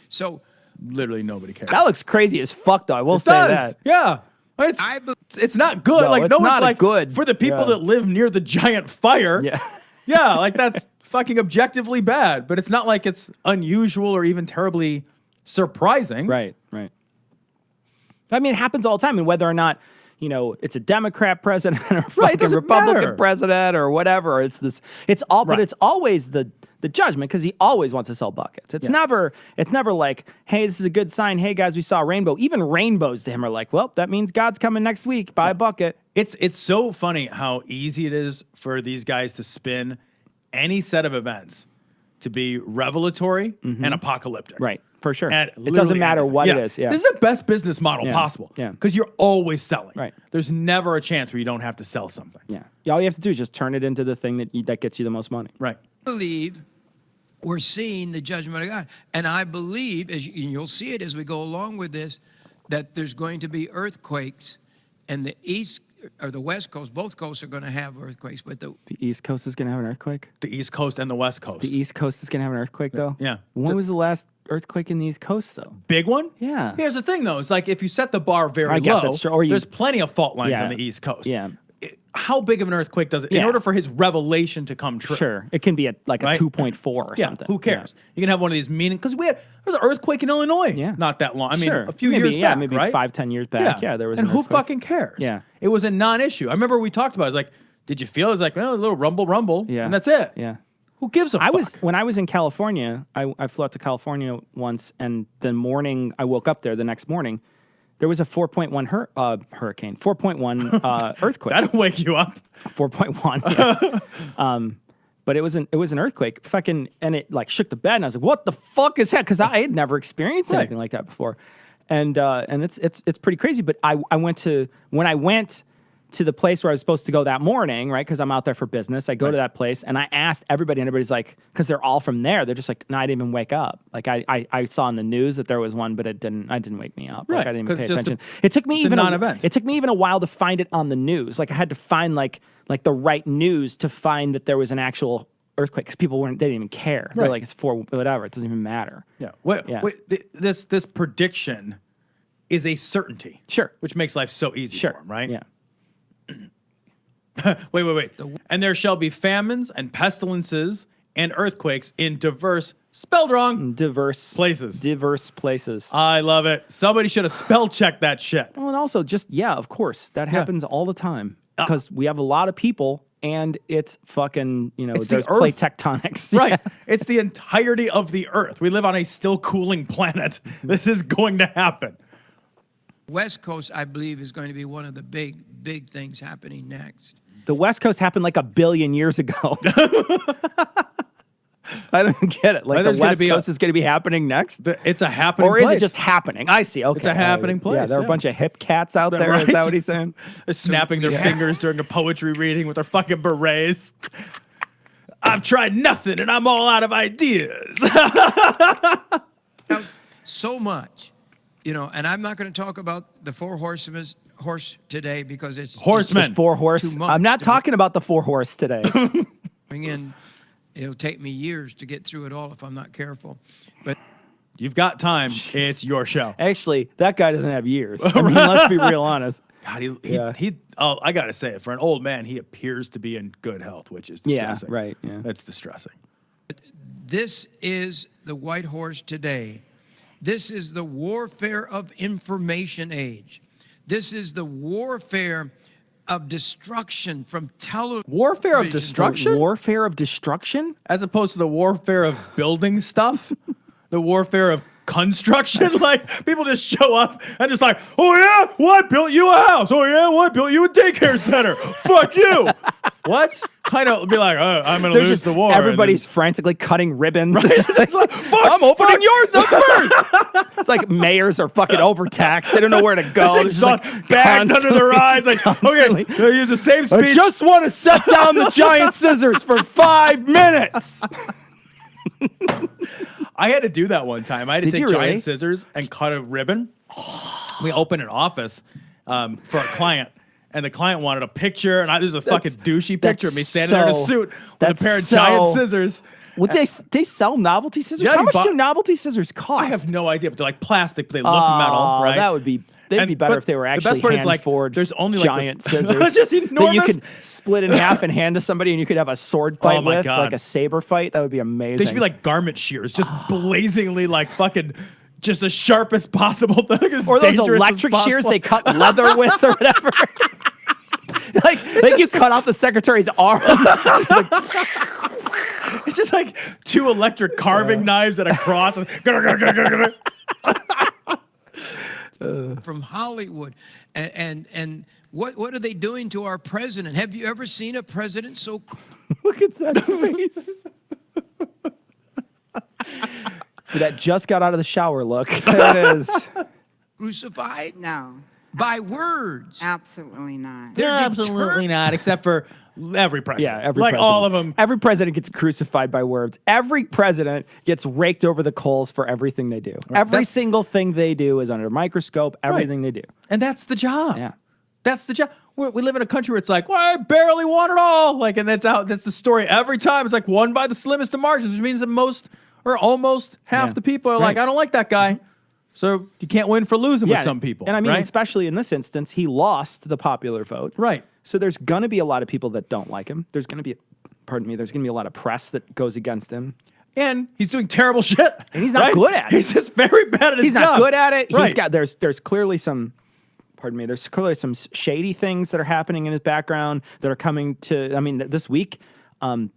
So Literally nobody cares. That looks crazy as fuck, though. I will It say does. that. Yeah. It's, I believe it's not good. No, like it's no one's not like good. for the people Yeah. that live near the giant fire. Yeah. Yeah, like that's fucking objectively bad, but it's not like it's unusual or even terribly surprising. Right, right. I mean, it happens all the time, and whether or not, you know, it's a Democrat president or a fucking doesn't Republican matter. president or whatever. It's this. It's all, but Right. it's always the judgment because he always wants to sell buckets. It's never like, hey, this is a good sign. Hey guys, we saw a rainbow. Even rainbows to him are like, well, that means God's coming next week. Buy a bucket. It's so funny how easy it is for these guys to spin any set of events to be revelatory and apocalyptic. Right, for sure. At It doesn't literally matter anything. what it is. Yeah. This is the best business model Yeah. possible. Yeah. Because you're always selling. Right. There's never a chance where you don't have to sell something. Yeah. All you have to do is just turn it into the thing that gets you the most money. Right. believe we're seeing the judgment of God. And I believe, and you'll see it as we go along with this, that there's going to be earthquakes, and the East or the West Coast, both coasts are going to have earthquakes, but The East Coast is going to have an earthquake. The East Coast and the West Coast. The East Coast is going to have an earthquake, though. Yeah. When was the last earthquake in the East Coast, though? Big one? Yeah. Here's the thing, though. It's like if you set the bar very I guess low, that's true. Or there's plenty of fault lines Yeah. on the East Coast. Yeah. How big of an earthquake does it? In Yeah. order for his revelation to come true. Sure, it can be like a Right? 2.4 or Yeah, something. who cares? You can have one of these meaning because there was an earthquake in Illinois. Yeah. Not that long. I mean, Sure. a few maybe, years yeah, back, maybe right? 5-10 years back. Yeah, there was. And an who earthquake. fucking cares? Yeah. It was a non-issue. I remember we talked about it. It was like, did you feel? It was like, well, a little rumble, Yeah, and that's it. Yeah. Who gives a fuck? When I was in California. I flew out to California once, and the morning I woke up there, the next morning, there was a 4.1 hurricane, 4.1 earthquake. That'll wake you up. 4.1. Yeah. But it was an earthquake, fucking, and it like shook the bed, and I was like, "What the fuck is that?" Because I had never experienced Right. anything like that before, and it's pretty crazy. But when I went to the place where I was supposed to go that morning, right? Because I'm out there for business. I go to that place, and I asked everybody, and everybody's like, because they're all from there. They're just like, "No, I didn't even wake up." Like I saw in the news that there was one, but it didn't wake me up. Right, Like I didn't 'cause even pay it's just attention. It took me it's a even non-event. It took me even a while to find it on the news. Like I had to find like the right news to find that there was an actual earthquake because people they didn't even care. They're Right. like, it's for whatever. It doesn't even matter. Yeah. Yeah. This prediction is a certainty. Sure. Which makes life so easy Sure. for him, right? Yeah. Wait. And there shall be famines and pestilences and earthquakes in diverse, spelled wrong, Diverse places. Diverse places. I love it. Somebody should have spell checked that shit. Well, and also just of course that happens all the time because we have a lot of people and it's fucking It's the there's Earth. plate tectonics. Right. It's the entirety of the earth. We live on a still cooling planet. This is going to happen. West Coast, I believe, is going to be one of the big things happening next. The West Coast happened like 1 billion years ago. I don't get it. Like There's the gonna West be Coast is going to be happening next. It's a happening Or is place. it just happening? I see. Okay. It's a happening place, Yeah, there are yeah. a bunch of hip cats out there. Is right? that what he's saying? They're snapping their fingers during a poetry reading with their fucking berets. I've tried nothing and I'm all out of ideas. So much, and I'm not going to talk about the horse today because it's Horsemen. There's 4 horse. Too much I'm not to talking about the 4 horse today. bring in. It'll take me years to get through it all if I'm not careful. But You've got time. It's your show. Actually, that guy doesn't have years. I mean, let's be real honest. God, Yeah. oh, I gotta say it. For an old man, he appears to be in good health, which is distressing. Yeah, right. Yeah. That's distressing. This is the white horse today. This is the warfare of information age. This is the warfare of destruction from television. Warfare of destruction? Warfare of destruction? As opposed to the warfare of building stuff? The warfare of construction? Like, people just show up and just like, oh yeah, well, I built you a house. Oh yeah, well, I built you a daycare center. Fuck you. What? Kind of be like, oh, I'm going to lose the war. Everybody's frantically cutting ribbons. It's like, fuck, I'm opening yours up first. It's like mayors are fucking overtaxed. They don't know where to go. It's like bags under their eyes. Like, okay, they'll use the same speech. I just want to set down the giant scissors for 5 minutes. I had to do that one time. I had to Did take you giant really? scissors and cut a ribbon. We opened an office for a client, and the client wanted a picture, and there's a fucking douchey picture of me standing there in a suit with a pair of giant scissors. Well, they sell novelty scissors? Yeah, How you much buy- do novelty scissors cost? I have no idea, but they're like plastic, but they look metal, right? That would be. They'd be better if they were actually hand-forged there's only giant this, scissors just that you enormous. could split in half and hand to somebody, and you could have a sword fight my with, God. like a saber fight. That would be amazing. They should be like garment shears, just blazingly like fucking, just as sharp as possible. As or those dangerous as electric shears possible. they cut leather with or whatever. like you cut off the secretary's arm. It's just like two electric carving knives at a cross. From Hollywood. And what are they doing to our president? Have you ever seen a president so Look at that face. For that just got out of the shower look. There it is. crucified? No, By words. absolutely not. They're Absolutely not, except for every president. Yeah, every like president. all of them. Every president gets crucified by words. Every president gets raked over the coals for everything they do. Every That's- single thing they do is under a microscope. Everything they do. And that's the job. Yeah. That's the job. We live in a country where it's like, well, I barely won it all. Like, and that's the story every time. It's like won by the slimmest of margins, which means that most or almost half Yeah. the people are like, Right. I don't like that guy. So you can't win for losing with some people. And I mean, right? especially in this instance, he lost the popular vote. Right. So there's going to be a lot of people that don't like him. There's going to be, there's going to be a lot of press that goes against him. And he's doing terrible shit. And he's not good at it. He's just very bad at his He's job. not good at it. Right. He's got there's clearly some there's clearly some shady things that are happening in his background that are coming to. I mean, this week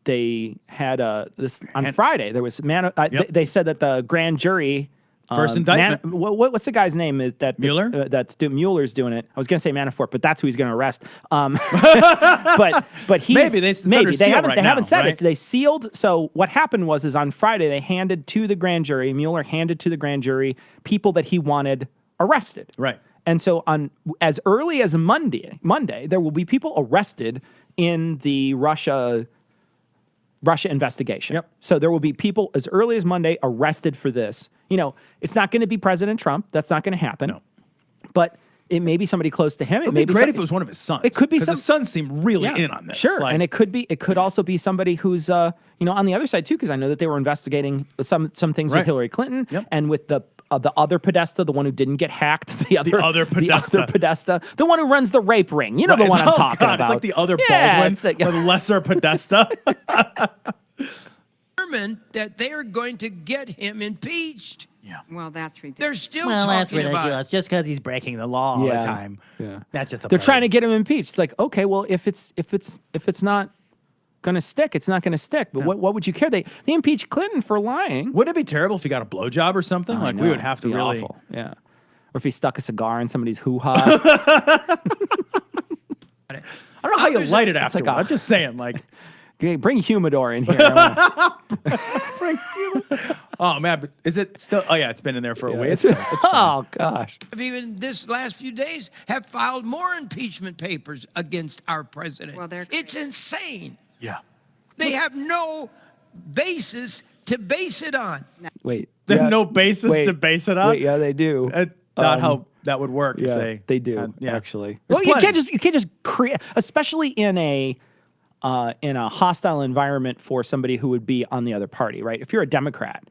they had this on Friday. There was they said that the grand jury. First indictment. What's the guy's name? Is that Mueller? Mueller's doing it. I was going to say Manafort, but that's who he's going to arrest. But he's Maybe it's under seal right they now, haven't said right? it. They sealed. So what happened was on Friday they handed to the grand jury. Mueller handed to the grand jury people that he wanted arrested. Right. And so on as early as Monday, there will be people arrested in the Russia investigation. Yep. So there will be people as early as Monday arrested for this. You know, it's not going to be President Trump. That's not going to happen. No. But it may be somebody close to him. It would be great if it was one of his sons. It could be 'cause his sons seem really in on this. Sure, Like, and it could also be somebody who's on the other side too, because I know that they were investigating some things Right. with Hillary Clinton Yep. and with the other Podesta, the one who didn't get hacked, the other Podesta, the one who runs the rape ring. You know the one I'm talking God, about. It's like the other Yeah, Baldwin it's like- with lesser Podesta. Determined that they are going to get him impeached. Well, that's ridiculous. They're still talking about it. Just because he's breaking the law all Yeah. the time. Yeah. That's just They're trying to get him impeached. It's like, okay, well, if it's not gonna stick, it's not gonna stick. But what would you care? They impeached Clinton for lying. Wouldn't it be terrible if he got a blowjob or something? Like, we would have to Be really. awful. Yeah. Or if he stuck a cigar in somebody's hoo-ha. I don't know how you light it like afterward. a- I'm just saying, like. Okay, bring humidor in here. Oh man, but is it still? Oh yeah, it's been in there for a week. Oh gosh. Even this last few days have filed more impeachment papers against our president. Well, they're it's insane. Yeah. They have no basis to base it on. Wait. There's yeah, no basis wait, to base it on. Wait, yeah, they do. Not how that would work. Yeah, if they do had- yeah. actually. There's Well, you plenty. can't just create, especially in a hostile environment for somebody who would be on the other party, right? If you're a Democrat,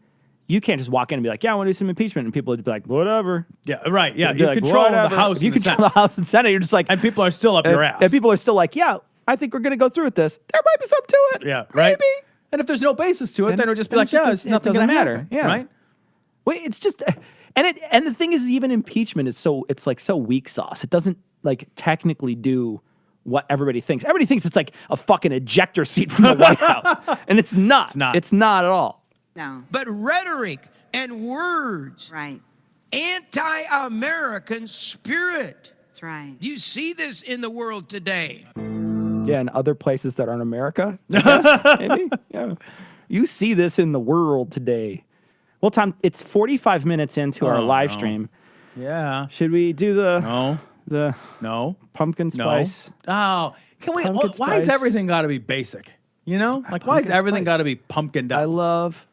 you can't just walk in and be like, yeah, I want to do some impeachment, and people would be like, whatever. Yeah, right. Yeah, They'd be you like, control the whatever. House. If you and the control Senate. the House and Senate, you're just like, And people are still up your ass. and people are still like, yeah, I think we're going to go through with this. There might be something to it. Yeah, right. Maybe. And if there's no basis to it, then it'll just be then like, yeah, it's it nothing doesn't gonna matter. happen, Yeah. right? Wait, it's just, and the thing is, even impeachment is it's like so weak sauce. It doesn't like technically do what everybody thinks. Everybody thinks it's like a fucking ejector seat from the White House, and it's not. It's not. It's not at all. No. But rhetoric and words, Right. anti-American spirit. That's right. You see this in the world today. Yeah, in other places that aren't America, I guess, maybe. Yeah. You see this in the world today. Well, Tom, it's 45 minutes into our live stream. Yeah. Should we do No. the No. pumpkin No. spice? Oh, can we? Pumpkin Why has spice. everything got to be basic? You know, like why has Pumpkin everything spice. got to be pumpkined up? I love.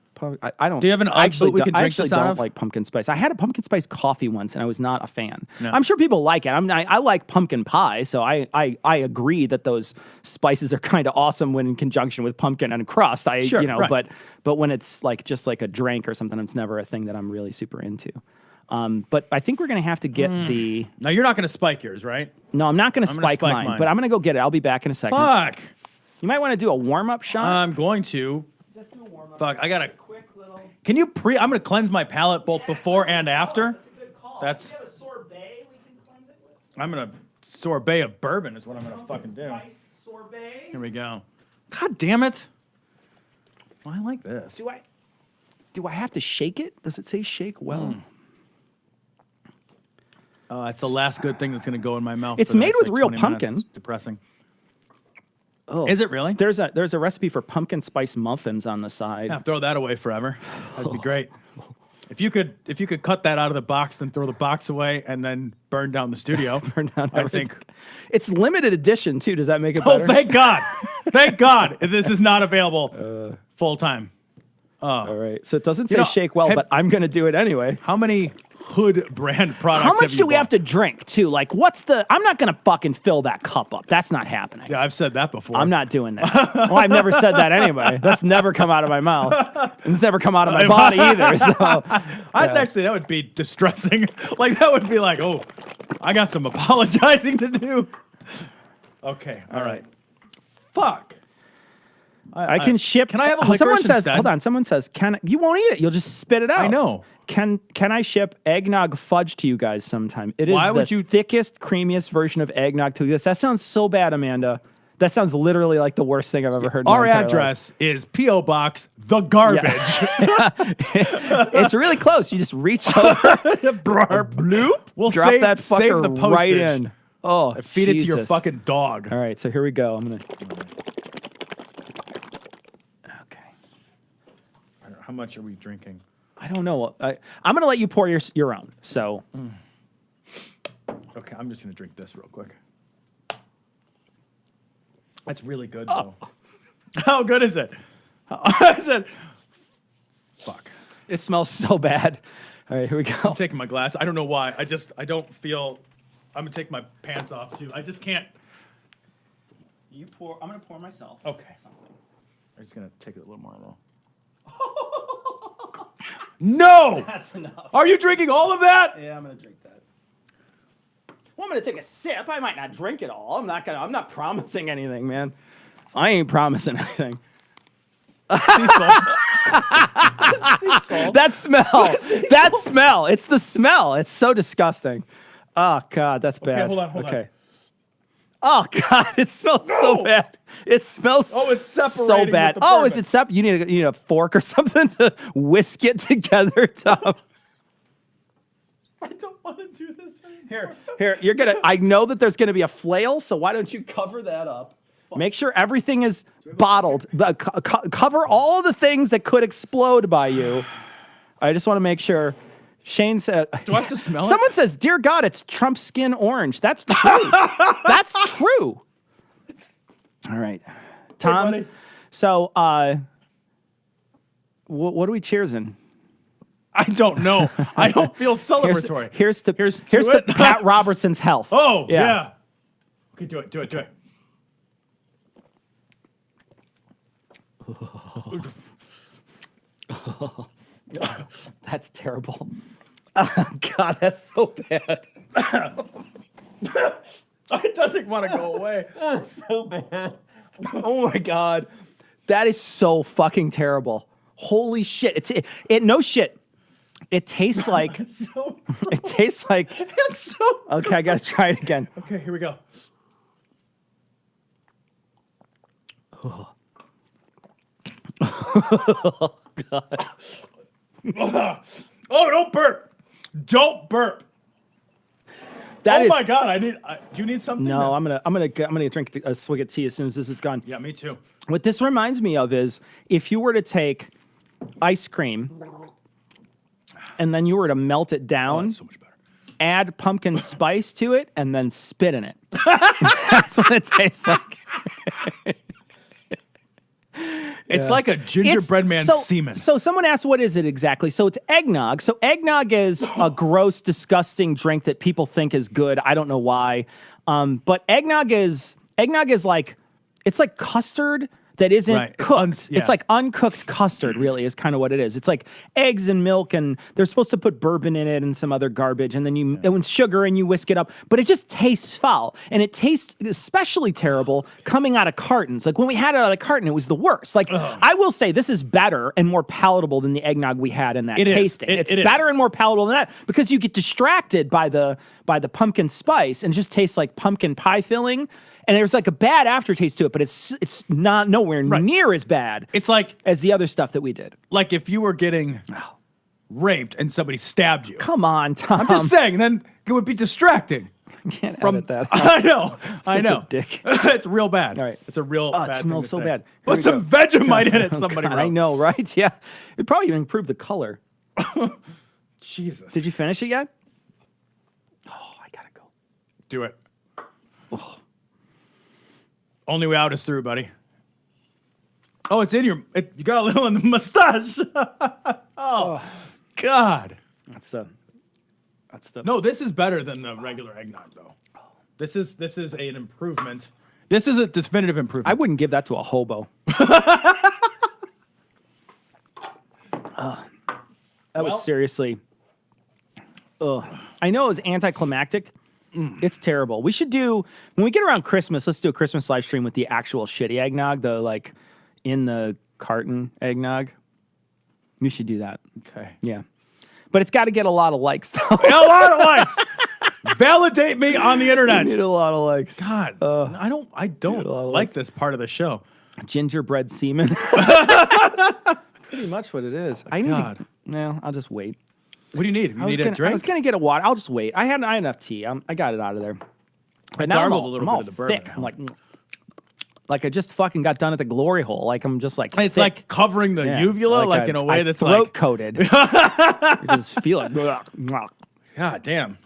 I don't. Do you have an I actually Ugg boot we don't- can I drink actually this out don't of? like pumpkin spice. I had a pumpkin spice coffee once, and I was not a fan. No. I'm sure people like it. I like pumpkin pie, so I agree that those spices are kind of awesome when in conjunction with pumpkin and crust. Sure, right. But when it's like just like a drink or something, it's never a thing that I'm really super into. But I think we're gonna have to get the. No, you're not going to spike yours, right? No, I'm not gonna I'm gonna spike spike mine, mine. but I'm gonna go get it. I'll be back in a second. Fuck. You might want to do a warm up shot. I'm going to. Just do a warm up. Fuck. I gotta. Quick little. Can you I'm going to cleanse my palate both before and after. That's a good call. That's- We have a sorbet we can cleanse it with. I'm going to sorbet of bourbon is what I'm going to fucking do. Spice sorbet. Here we go. God damn it. Well, I like this. Do I have to shake it? Does it say shake well? Oh, it's the last good thing that's going to go in my mouth. It's for the made next, with like, real 20 pumpkin. minutes. Depressing. Oh. Is it really? There's a recipe for pumpkin spice muffins on the side. Yeah, throw that away forever. That'd be great. If you could cut that out of the box, then throw the box away, and then burn down the studio. Burn down I everything. think. It's limited edition too. Does that make it better? Oh, thank God! Thank God! This is not available full time. All right. So it doesn't You say know, shake well, have- but I'm gonna do it anyway. How many Hood brand products? How much have do you we have bought? to drink too? Like, what's the? I'm not gonna fucking fill that cup up. That's not happening. Yeah, I've said that before. I'm not doing that. Well, I've never said that anyway. That's never come out of my mouth. And it's never come out of my body either. So That would be distressing. Like that would be like, oh, I got some apologizing to do. Okay, all right. Fuck. I can ship. Can I have a Someone licorice says, instead? hold on. Someone says, can you won't eat it? You'll just spit it out. I know. Can I ship eggnog fudge to you guys sometime? It is Why the would you- thickest, creamiest version of eggnog to this. That sounds so bad, Amanda. That sounds literally like the worst thing I've ever heard. In Our my entire address is P.O. Box The Garbage. life. It's really close. You just reach over, bloop, We'll drop save- that save fucker the right postage. in. Oh, Feed it to your Jesus. fucking dog. All right, so here we go. I'm gonna. Okay. How much are we drinking? I don't know. I'm gonna let you pour your own. So Okay, I'm just gonna drink this real quick. That's really good, though. How good is it? I said, fuck. it smells so bad. All right, here we go. I'm taking my glass. I don't know why. I don't feel. I'm gonna take my pants off too. I just can't. You pour. I'm gonna pour myself. Okay. I'm just gonna take it a little more though. No! That's enough. Are you drinking all of that? Yeah, I'm gonna drink that. Well, I'm gonna take a sip. I might not drink it all. I'm not promising anything, man. I ain't promising anything. Sea salt. That smell. That smell. It's the smell. It's so disgusting. Oh God, that's bad. hold on. Okay. Oh God, it smells so bad. It smells Oh, it's so separating bad. with the Oh, is bourbon. it sep? You need a fork or something to whisk it together, Tom. I don't want to do this anymore. Here, you're gonna. I know that there's gonna be a flail, so why don't you cover that up? Make sure everything is bottled. Cover all the things that could explode by you. I just want to make sure. Shane said. Do I have to smell it? Someone says, "Dear God, it's Trump's skin orange." That's true. That's true. All right, Tom. buddy. So, what are we cheersing? I don't know. I don't feel celebratory. Here's to it. Pat Robertson's health. Oh, yeah. Okay, do it. That's terrible. Oh, God, that's so bad. It doesn't want to go away. That's so bad. Oh my God, that is so fucking terrible. Holy shit! It no shit. It tastes like it tastes like. It's so. Okay, I gotta try it again. Okay, here we go. Oh God. Oh, don't burp! Don't burp! That oh is. my God! Do you need something? No, I'm gonna drink a swig of tea as soon as this is gone. Yeah, me too. What this reminds me of is if you were to take ice cream and then you were to melt it down, That's so much better. add pumpkin spice to it, and then spit in it. That's what it tastes like. It's like a gingerbread man's semen. So someone asked, what is it exactly? So it's eggnog. So eggnog is a gross, disgusting drink that people think is good. I don't know why. But eggnog is like, it's like custard that isn't Right. cooked. Yeah. It's like uncooked custard, really, is kind of what it is. It's like eggs and milk, and they're supposed to put bourbon in it and some other garbage, and then and sugar, and you whisk it up. But it just tastes foul, and it tastes especially terrible coming out of cartons. Like when we had it out of a carton, it was the worst. Like I will say, this is better and more palatable than the eggnog we had in that It is. tasting. It It's is. better and more palatable than that because you get distracted by the pumpkin spice and it just tastes like pumpkin pie filling. And there's like a bad aftertaste to it, but it's not nowhere near as bad. It's like as the other stuff that we did. Like if you were getting raped and somebody stabbed you. Come on, Tom. I'm just saying, then it would be distracting. I can't From edit that. I know. I Such a know. dick. It's real bad. All right. It's a real bad it thing smells to so say. bad. Here Put we some go. Vegemite in it, somebody God, wrote. I know, right? Yeah. It'd probably even improve the color. Jesus. Did you finish it yet? Oh, I gotta go. Do it. Only way out is through, buddy. Oh, it's in your... you got a little in the mustache. Oh, God. That's the... No, this is better than the regular eggnog, though. This is an improvement. This is a definitive improvement. I wouldn't give that to a hobo. That was seriously... I know it was anticlimactic. It's terrible. We should do, when we get around Christmas, let's do a Christmas live stream with the actual shitty eggnog, the like in the carton eggnog. We should do that. Okay. Yeah. But it's got to get a lot of likes, though. A lot of likes. Validate me on the internet. We need a lot of likes. God, I don't like this part of the show. Gingerbread semen. Pretty much what it is. I need God. No, I'll just wait. What do you need? You need a I drink? was gonna get a water. I'll just wait. I had enough tea. I got it out of there. But now gargled I'm a little all bit of the bourbon. thick. I'm like I just fucking got done at the glory hole. Like I'm just like It's thick. like covering the uvula, like in a way that's throat like coated. You just feel it. God damn.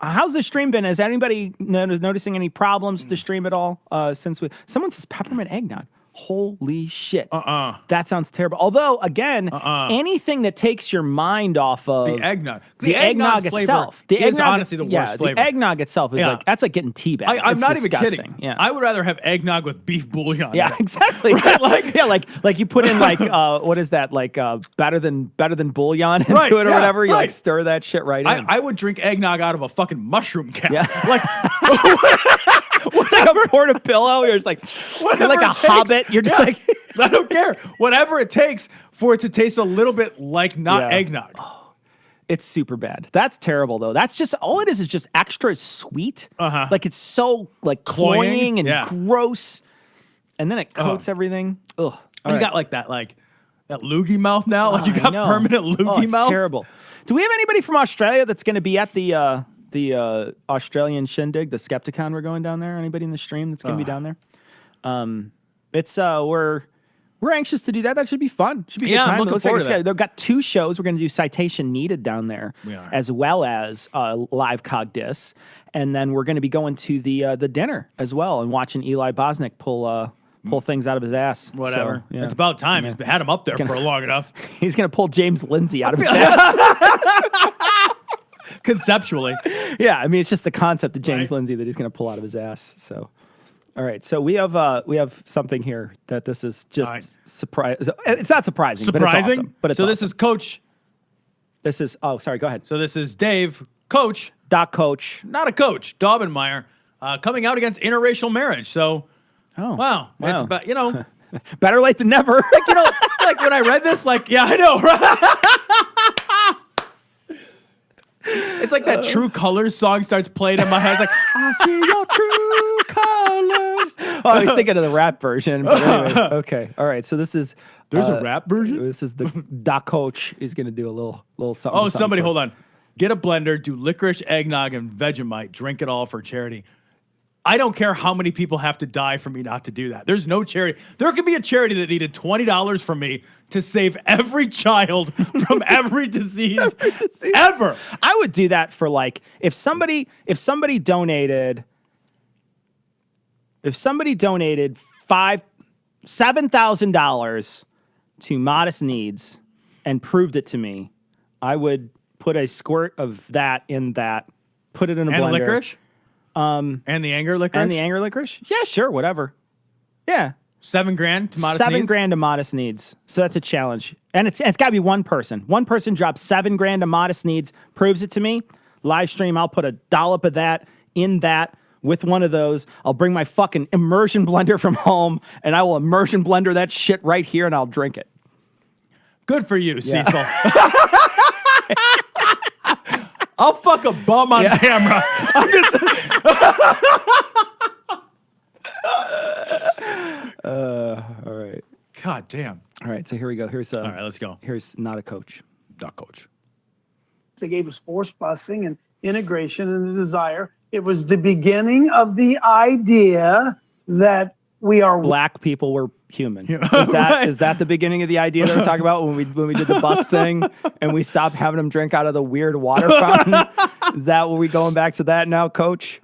How's the stream been? Is anybody noticing any problems with the stream at all? Since someone says peppermint eggnog. Holy shit. That sounds terrible. Although, again, anything that takes your mind off of The eggnog. The eggnog flavor itself. The is eggnog, honestly the worst flavor. The eggnog itself is like, that's like getting teabagged. I'm It's not disgusting. even kidding. Yeah. I would rather have eggnog with beef bouillon. Yeah, in it. exactly. Like you put in like what is that, like better than bouillon into Right, it or yeah, whatever. You like right. stir that shit right in. I would drink eggnog out of a fucking mushroom cap. Yeah. Like It's like a portobello. You're just like, you're like whatever a it takes. hobbit. You're just Yeah. like, I don't care. Whatever it takes for it to taste a little bit like not Yeah. eggnog. it's super bad. That's terrible though. That's just all it is just extra sweet. Uh-huh. Like it's so like cloying and Yeah. gross, and then it coats everything. Ugh. You got like that loogie mouth now. Like you I got know. permanent loogie it's mouth. terrible. Do we have anybody from Australia that's going to be at the Australian shindig, the Skepticon we're going down there? Anybody in the stream that's going to be down there? It's we're anxious to do that. That should be fun. Should be a Yeah, good I'm time. looking It looks like forward it's to that. they've got 2 shows. We're going to do Citation Needed down there, We are. as well as live Cog Dis, and then we're going to be going to the dinner as well and watching Eli Bosnick pull things out of his ass. Whatever. So, yeah. It's about time. He's had him up there for long enough. He's going to pull James Lindsay out of his ass. Conceptually. Yeah, I mean it's just the concept of James Right. Lindsay that he's going to pull out of his ass. So, all right, so we have something here that this is just Nice. surprise. It's not surprising, but it's awesome. But it's so awesome. this is Coach This is, oh, sorry, go ahead. So this is Dave, coach, Doc Coach. not a coach, Daubenmeier, coming out against interracial marriage. So, Oh, wow. It's wow. about, you know, Better late than never. you know, like when I read this, like, yeah, I know, right? It's like that True Colors song starts playing in my head. It's like, I see your true colors. Oh, I was thinking of the rap version. But anyway, okay. All right. So this is. There's a rap version? This is the Doc Coach is going to do a little something. Oh, something somebody, for us. hold on. Get a blender, do licorice, eggnog, and Vegemite. Drink it all for charity. I don't care how many people have to die for me not to do that. There's no charity. There could be a charity that needed $20 from me to save every child from every disease ever. I would do that for like if somebody donated $7,000 to Modest Needs and proved it to me, I would put a squirt of that in that, put it in a And blender. licorice? And the anger licorice? And the anger licorice? Yeah, sure, whatever. Yeah. $7,000 to Modest $7 Needs? grand to Modest Needs. So that's a challenge. And it's got to be one person. One person drops $7 grand to Modest Needs, proves it to me. Live stream, I'll put a dollop of that in that with one of those. I'll bring my fucking immersion blender from home and I will immersion blender that shit right here and I'll drink it. Good for you, Cecil. I'll fuck a bum on camera. I'm just... All right. God damn. All right, so here we go. All right, let's go. Here's not a coach. Doc Coach. They gave us forced busing and integration and the desire. It was the beginning of the idea that we are Black people were human. Is that Right. is that the beginning of the idea that we're talking about when we did the bus thing and we stopped having them drink out of the weird water fountain? Is that what we going back to that now, Coach?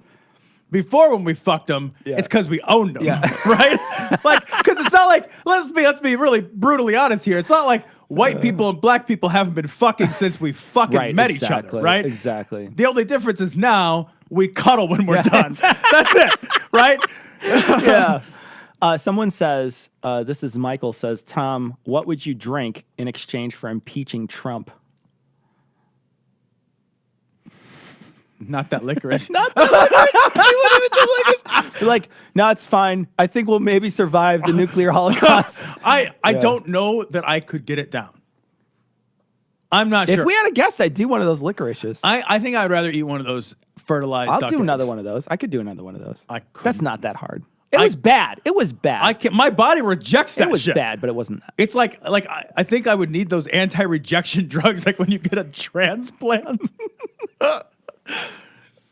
Before when we fucked them, it's because we owned them, right? Like, because it's not like let's be really brutally honest here. It's not like white people and black people haven't been fucking since we fucking met each other, right? Exactly. The only difference is now we cuddle when we're done. That's it, right? Yeah. Someone says, this is Michael says, Tom, what would you drink in exchange for impeaching Trump? Not that licorice. You're like, no, it's fine. I think we'll maybe survive the nuclear holocaust. I don't know that I could get it down. I'm not sure. If we had a guest, I'd do one of those licorices. I think I'd rather eat one of those fertilized I'll duck do another eggs. one of those. I could do another one of those. I That's couldn't. not that hard. It was bad. It was bad. I can't, my body rejects that it was shit. bad, but it wasn't that. It's like I think I would need those anti-rejection drugs like when you get a transplant.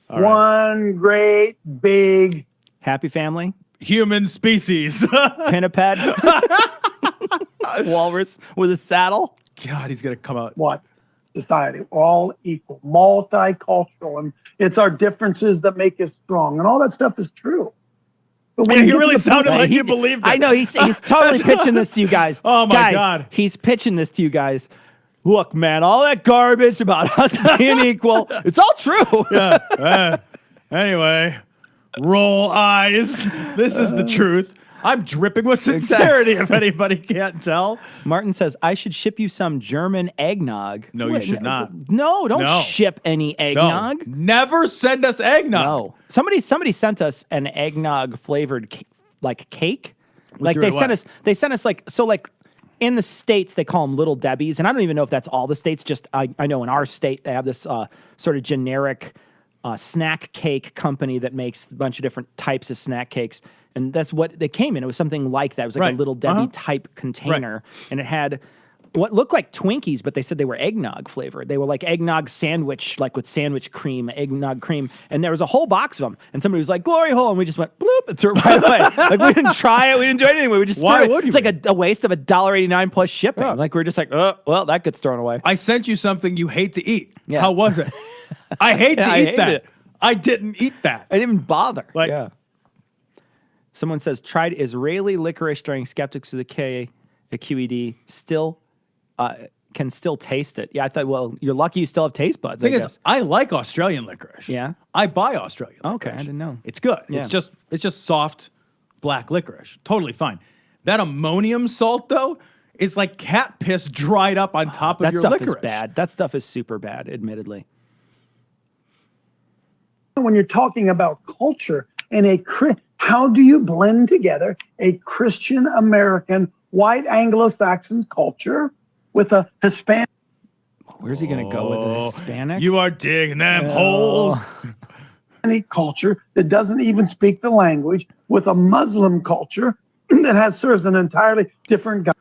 one great big Happy family, Human species. pinniped, walrus with a saddle. God, he's gonna come out. what society, all equal, multicultural, and it's our differences that make us strong, and all that stuff is true. But Yeah, you he get to really the point- sounded like you believed it. I know he's totally pitching this to you guys. Oh, my Guys, God. He's pitching this to you guys. Look, man, all that garbage about us being equal, it's all true. Yeah. Anyway, roll eyes. This is the truth. I'm dripping with sincerity if anybody can't tell. Martin says, I should ship you some German eggnog. No, you should not. No, don't No. ship any No, eggnog. never send us eggnog. No. Somebody sent us an eggnog flavored cake. Like doing they sent us like in the States they call them Little Debbie's, and I don't even know if that's all the states. Just I know in our state they have this sort of generic snack cake company that makes a bunch of different types of snack cakes. And that's what they came in. It was something like that. It was like Right. a Little Debbie type container. And it had what looked like Twinkies, but they said they were eggnog flavored. They were like eggnog sandwich, like with sandwich cream, eggnog cream. And there was a whole box of them. And somebody was like, glory hole. And we just went bloop and threw it right away. Like we didn't try it. We didn't do anything. We just Why threw it. would It's you? like a waste of $1.89 plus shipping. Yeah. Like we were just like, oh, well, that gets thrown away. I sent you something you hate to eat. Yeah. How was it? I hate to I eat hate that. it. I didn't eat that. I didn't even bother. Like- yeah. Someone says, tried Israeli licorice during Skeptics of the K at QED. Still can still taste it. Yeah, I thought, well, you're lucky you still have taste buds, I Thing guess. is, I like Australian licorice. Yeah? I buy Australian Okay, licorice. I didn't know. It's good. Yeah. It's just soft black licorice. Totally fine. That ammonium salt though is like cat piss dried up on top of That your stuff licorice. is bad. That stuff is super bad, admittedly. When you're talking about culture and how do you blend together a Christian American white Anglo-Saxon culture with a Hispanic Where's he going to go with a Hispanic? You are digging them holes. culture that doesn't even speak the language with a Muslim culture that serves an entirely different God?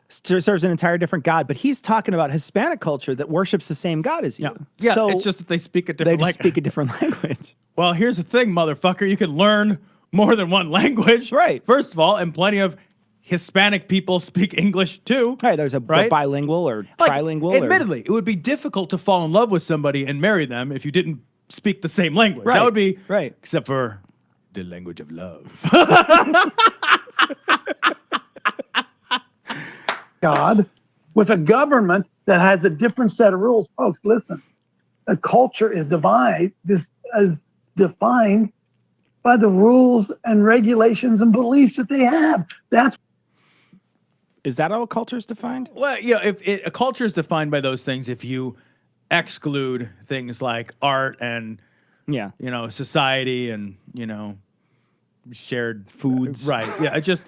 Serves an entire different God, but he's talking about Hispanic culture that worships the same God as you. Yeah, So it's just that they speak a they different just language. speak a different language. Well, here's the thing, motherfucker. You can learn more than one language. Right. First of all, and plenty of Hispanic people speak English too. Right, there's a Right? bilingual or Like, trilingual. Admittedly, it would be difficult to fall in love with somebody and marry them if you didn't speak the same language. Right, That would be right. Except for the language of love. God with a government that has a different set of rules. Folks, listen, a culture is defined by the rules and regulations and beliefs that they have. That's Is that how a culture is defined? Well, yeah, a culture is defined by those things if you exclude things like art and Yeah. society and shared Foods. Right. Yeah. It just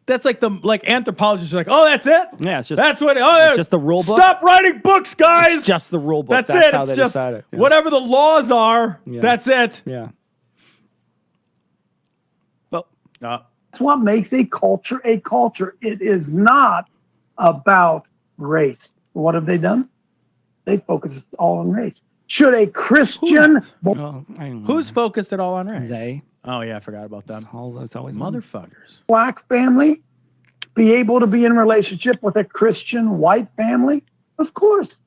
that's like anthropologists are like, oh, that's it. Yeah, it's just that's what. it's just the rule book. Stop writing books, guys. It's just the rule book. That's it. How It's they just decide it. Yeah. whatever the laws are. Yeah. That's it. Yeah. Well, That's what makes a culture a culture. It is not about race. What have they done? They focus all on race. Should a Christian well, I don't know. Who's focused at all on race? They? Oh yeah, I forgot about them. It's always Motherfuckers. black family be able to be in relationship with a Christian white family? Of course.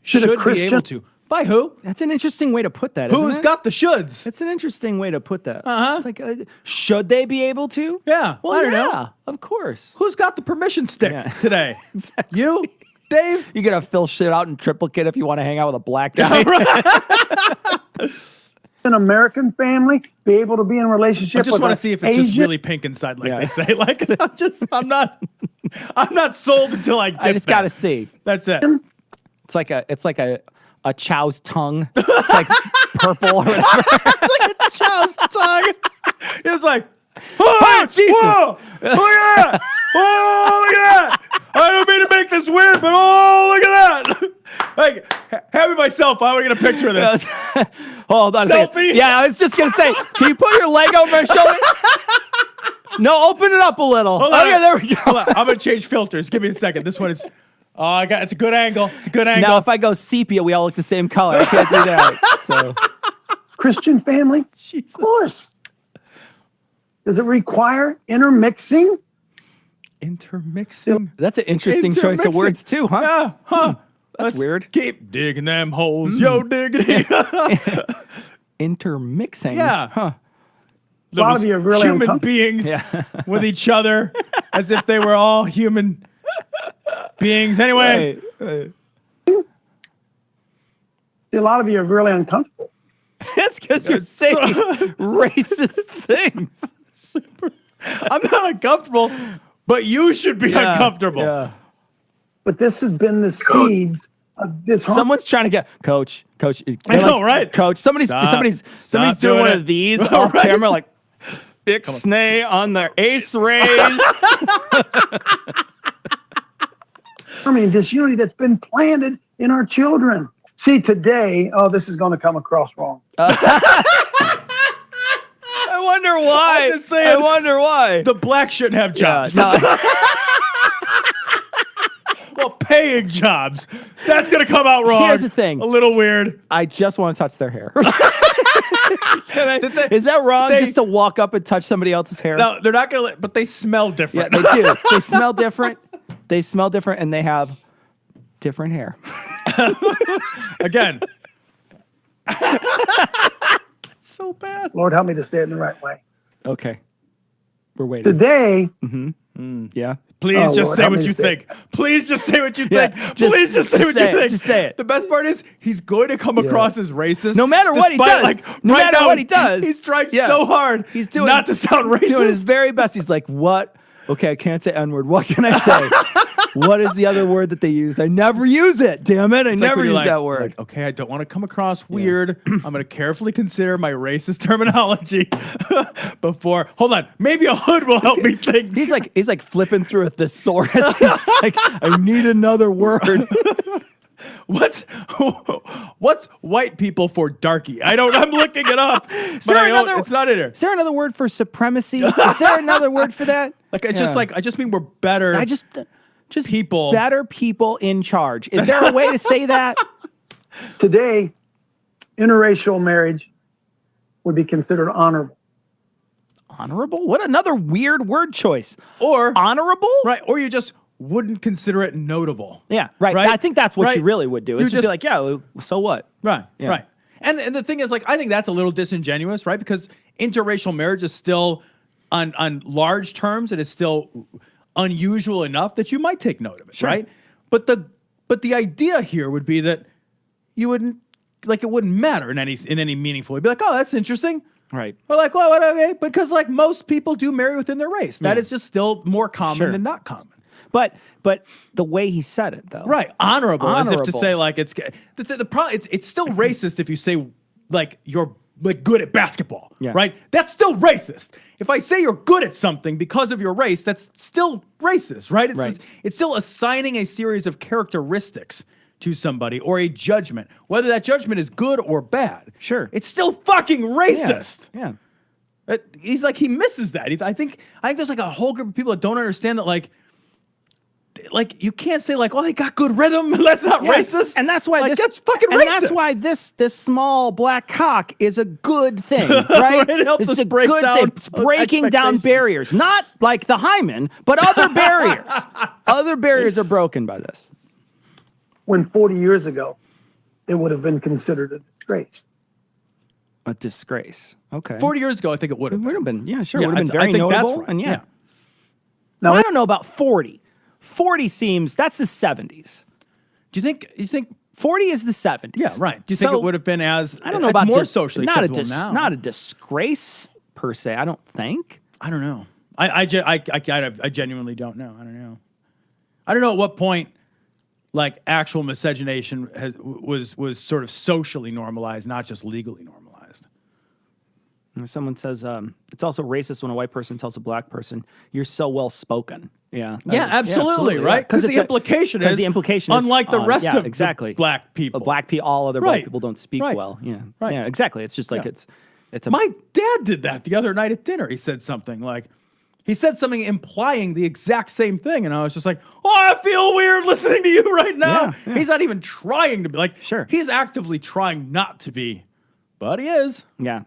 Should a be Christian able to. By who? That's an interesting way to put that. Who's isn't it? got the shoulds? It's an interesting way to put that. Uh-huh. It's like, should they be able to? Yeah. Well, I don't know. yeah, of course. Who's got the permission stick Yeah. today? Exactly. You, Dave? You gotta fill shit out in triplicate if you want to hang out with a black guy. an American family be able to be in relationship I just with want a to see if it's just Asian? really pink inside, like Yeah. they say. Like I'm not sold until I get I just there. gotta see. That's it. It's like a chow's tongue. It's like purple or whatever. Child's tongue. It's like, Oh, Jesus. Whoa, look at that! Oh, look at that! I don't mean to make this weird, but look at that! Like, having myself, I want to get a picture of this. Hold on a second. Selfie? Yeah, I was just gonna say, can you put your leg over my shoulder? No, open it up a little. Hold on. Okay, there we Hold go. on, I'm gonna change filters. Give me a second. This one is. Oh, it's a good angle. It's a good angle. Now, if I go sepia, we all look the same color. I can't do that. So, Christian family? Jesus. Of course. Does it require intermixing? Intermixing. that's an interesting choice of Intermixing. words too, huh? Yeah, huh? That's weird. Keep digging them holes, yo diggity. Intermixing. Yeah. Huh. A lot of you are really human uncomfortable. beings Yeah. with each other as if they were all human beings. Anyway, Right. A lot of you are really uncomfortable. That's because you're saying racist things. I'm not uncomfortable, but you should be uncomfortable. Yeah. But this has been the seeds of this. Someone's trying to get Coach. I know, right? Coach. Somebody's Stop doing doing one it. of these All off right. camera, like Ixnay on the ace raise. disunity that's been planted in our children. See, today, this is going to come across wrong. I wonder why. I'm just saying. I wonder why. The blacks shouldn't have jobs. No. Well, paying jobs. That's going to come out wrong. Here's the thing. A little weird. I just want to touch their hair. Did they- Is that wrong? they- Just to walk up and touch somebody else's hair? No, they're not going to, but they smell Yeah, different. they do. They smell different. They smell different, and they have different hair. Again. So bad. Lord, help me to say it in the right way. Okay, we're waiting. Today, Yeah. Please Oh, just Lord, say help what me you to say think. Please just say what you Yeah, think. just- Please just say just what say you it. think. Just say it. The best part is he's going to come across as racist. No matter what he despite, does. No matter now, what he does. He's trying Yeah. so hard He's doing not to sound racist. He's doing his very best. He's like, what Okay, I can't say N-word. What can I say? What is the other word that they use? I never use it. Damn it. I never use that word. Like, okay, I don't want to come across weird. I'm going to carefully consider my racist terminology before. Hold on. Maybe a hood will help me think. He's like flipping through a thesaurus. He's just like, I need another word. What's white people for darky? I'm looking it up. It's not in here. Is there another word for supremacy? Is there another word for that? Like I just mean we're better. Just people. Better people in charge. Is there a way to say that? Today, interracial marriage would be considered honorable. Honorable? What another weird word choice. Or honorable? Right. Or you just wouldn't consider it notable. Yeah, right. I think that's what you really would do. Is just be like, yeah, so what? Right, yeah. right. And the thing is, like, I think that's a little disingenuous, right? Because interracial marriage is still, on large terms, it is still unusual enough that you might take note of it, right? But the idea here would be that you wouldn't, like, it wouldn't matter in any meaningful way. You'd be like, oh, that's interesting. Right. Or like, well, okay, because like most people do marry within their race. That is just still more common than not common. But the way he said it, though, right? Honorable, as if to say like it's the problem. It's still racist if you say like you're like good at basketball, right? That's still racist. If I say you're good at something because of your race, that's still racist, right? It's still assigning a series of characteristics to somebody or a judgment, whether that judgment is good or bad. Sure, it's still fucking racist. Yeah. He's like he misses that. I think there's like a whole group of people that don't understand that like you can't say like, oh, they got good rhythm. That's not racist. And that's why like, this that's fucking racist. And that's why this small black cock is a good thing, right? It helps us break down. It's breaking down barriers, not like the hymen, but other barriers. Other barriers are broken by this. When 40 years ago, it would have been considered a disgrace. A disgrace. Okay. 40 years ago, I think it would have. It would have been. Yeah, sure. It would have been very I think notable. That's right. And yeah. Now, well, I don't know about 40. 40 seems that's the 70s. Do you think 40 is the 70s? Yeah, right. Do you think it would have been as I don't know about more socially not acceptable now? Not a disgrace per se. I don't think. I don't know. I genuinely don't know. I don't know. I don't know at what point like actual miscegenation was sort of socially normalized, not just legally normalized. Someone says it's also racist when a white person tells a black person, "You're so well spoken." Yeah. Yeah, absolutely, right? Because the implication is unlike the rest of exactly black people. All other black people don't speak well. Yeah. Right. Yeah, exactly. It's just like it's My dad did that the other night at dinner. He said something implying the exact same thing, and I was just like, "Oh, I feel weird listening to you right now." Yeah. He's not even trying to be like. Sure. He's actively trying not to be, but he is. Yeah.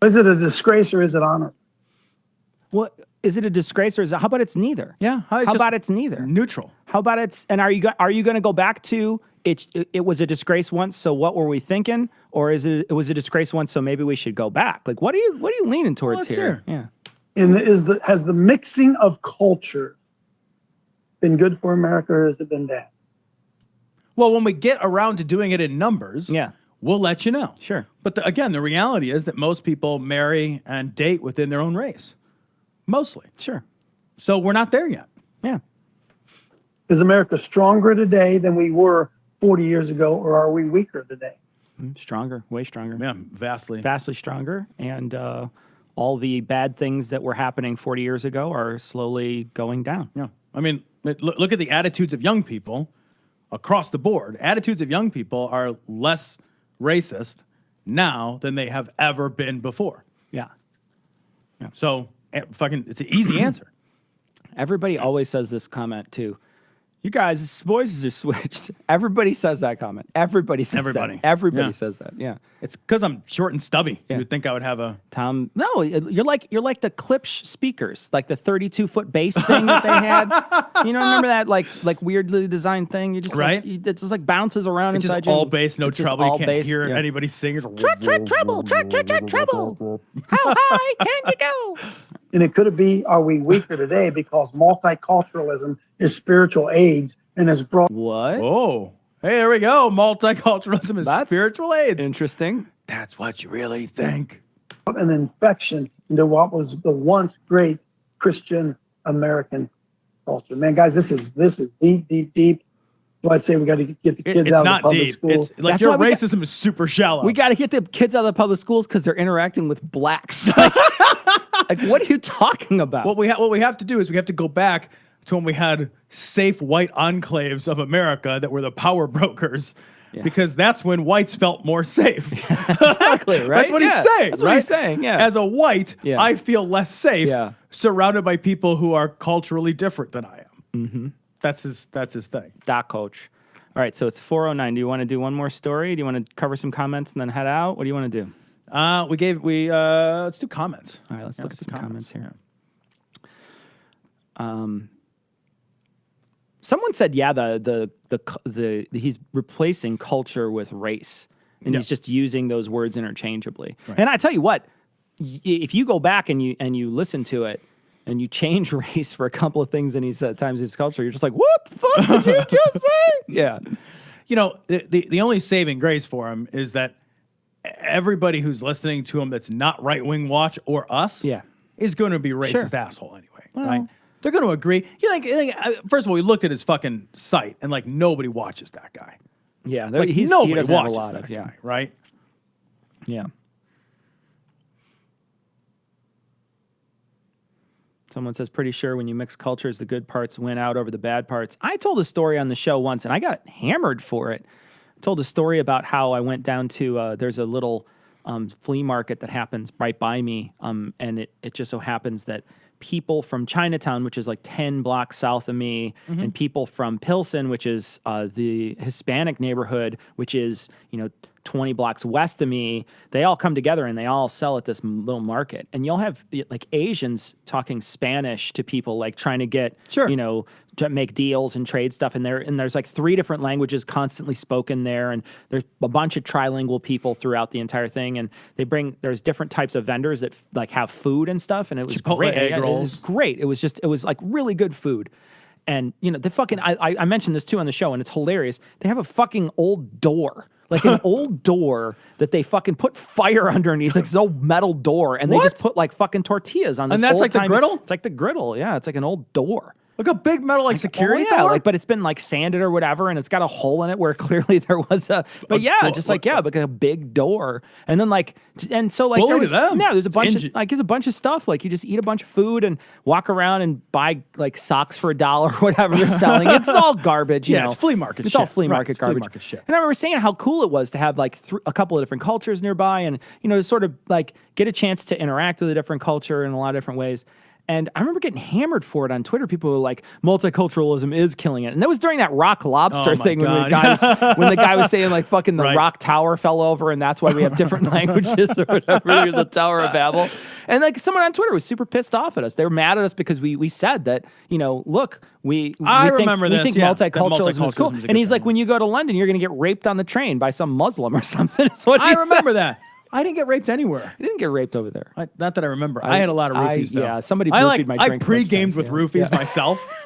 Is it a disgrace or is it honor? What is it a disgrace or is it? How about it's neither? Yeah. How about it's neither? Neutral. How about it's? And are you going to go back to it? It was a disgrace once. So what were we thinking? Or is it was a disgrace once? So maybe we should go back. Like what are you leaning towards here? Yeah. And has the mixing of culture been good for America or has it been bad? Well, when we get around to doing it in numbers, we'll let you know. Sure. But again, the reality is that most people marry and date within their own race. Mostly. Sure. So we're not there yet. Yeah. Is America stronger today than we were 40 years ago, or are we weaker today? Stronger, way stronger. Yeah, vastly. Vastly stronger. And all the bad things that were happening 40 years ago are slowly going down. Yeah. I mean, look at the attitudes of young people across the board. Attitudes of young people are less racist now than they have ever been before. Yeah. So it's an easy answer. Everybody always says this comment too. You guys' voices are switched. Everybody says that comment. Everybody says that. Everybody says that. Yeah. It's because I'm short and stubby. You would think I would have a Tom. No, you're like the Klipsch speakers, like the 32-foot bass thing that they had. You know, remember that like weirdly designed thing? You just right. It just like bounces around it's inside just you. all bass, no treble. You can't hear anybody sing. Treble. How high can you go? And it could be, are we weaker today because multiculturalism is spiritual AIDS and has brought... What? Oh, hey, there we go. Multiculturalism is spiritual AIDS. Interesting. That's what you really think. an infection into what was the once great Christian American culture. Man, guys, this is deep. So I say we got to get the kids It's out of the not public deep. schools. It's like That's your why we racism is super shallow. We got to get the kids out of the public schools because they're interacting with blacks. Like, what are you talking about? What we have to do is we have to go back to when we had safe white enclaves of America that were the power brokers. Yeah. Because that's when whites felt more safe. Exactly, right? That's what he's Yeah, saying. that's what he's saying, yeah. As a white, Yeah. I feel less safe Yeah. surrounded by people who are culturally different than I am. Mm-hmm. That's his thing. Doc Coach. All right, so it's 4:09. Do you want to do one more story? Do you want to cover some comments and then head out? What do you want to do? Let's do comments. All right, let's look at some comments here. Yeah. Someone said, yeah, the he's replacing culture with race, and he's just using those words interchangeably. Right. And I tell you what, if you go back and you listen to it and you change race for a couple of things in his times his culture, you're just like, what the fuck did you just say? Yeah. You know, the only saving grace for him is that everybody who's listening to him that's not right-wing watch or us is going to be racist asshole anyway, right? They're going to agree. First of all, we looked at his fucking site, and like nobody watches that guy. Yeah, Like he nobody doesn't have a watches lot that of guy, right? Yeah. Someone says, pretty sure when you mix cultures, the good parts win out over the bad parts. I told a story on the show once, and I got hammered for it. I told a story about how I went down to, there's a little flea market that happens right by me, and it just so happens that people from Chinatown, which is like 10 blocks south of me, and people from Pilsen, which is the Hispanic neighborhood, which is, 20 blocks west of me, they all come together and they all sell at this little market. And you'll have like Asians talking Spanish to people, like trying to get, to make deals and trade stuff. And there's like 3 different languages constantly spoken there. And there's a bunch of trilingual people throughout the entire thing. And there's different types of vendors that like have food and stuff. And it was Chipotle great. egg rolls. It was great. It was like really good food. And, the fucking, I mentioned this too on the show, and it's hilarious. They have a fucking old door. Like an old door that they fucking put fire underneath, like this old metal door, and they just put like fucking tortillas on this. And that's like the old-timey- griddle? It's like the griddle, yeah. It's like an old door. Like a big metal like security yeah, door? like, but it's been like sanded or whatever, and it's got a hole in it where clearly there was a. But yeah, door. just like like a big door, and then so Bully there to was them. there's a bunch Stingy. of there's a bunch of stuff like you just eat a bunch of food and walk around and buy like socks for $1 or whatever they're selling. It's all garbage, you know. It's flea market It's shit. all flea Right, market it's flea garbage. market shit. And I remember saying how cool it was to have like a couple of different cultures nearby, and to sort of like get a chance to interact with a different culture in a lot of different ways. And I remember getting hammered for it on Twitter. People were like, multiculturalism is killing it. And that was during that rock lobster Oh my thing when God. when the guy was saying like fucking the Right. rock tower fell over and that's why we have different languages or whatever. There's the Tower of Babel. And like someone on Twitter was super pissed off at us. They were mad at us because we said that, look, we think multiculturalism is cool. is a good And he's thing. like, when you go to London, you're going to get raped on the train by some Muslim or something. Is what he I remember said. that. I didn't get raped anywhere. He didn't get raped over there. Not that I remember. I had a lot of roofies, though. yeah, somebody I roofied my drink I a bunch of pre-gamed times, with yeah. roofies Yeah. myself.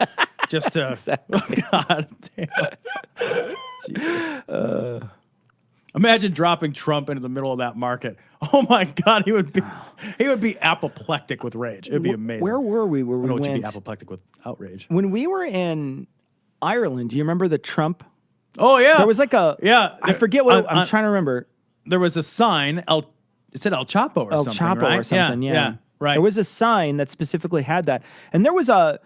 Just to... Exactly. God damn. Jesus. Imagine dropping Trump into the middle of that market. Oh, my God. He would be apoplectic with rage. It would be amazing. Where were we? Where I we don't know what you'd be went apoplectic with outrage. when we were in Ireland? Do you remember the Trump? Oh, yeah. There was like a I forget what I'm on- trying to remember. There was a sign. It said El Chapo or El something, Chapo right? or something. Yeah, right. There was a sign that specifically had that, and there was a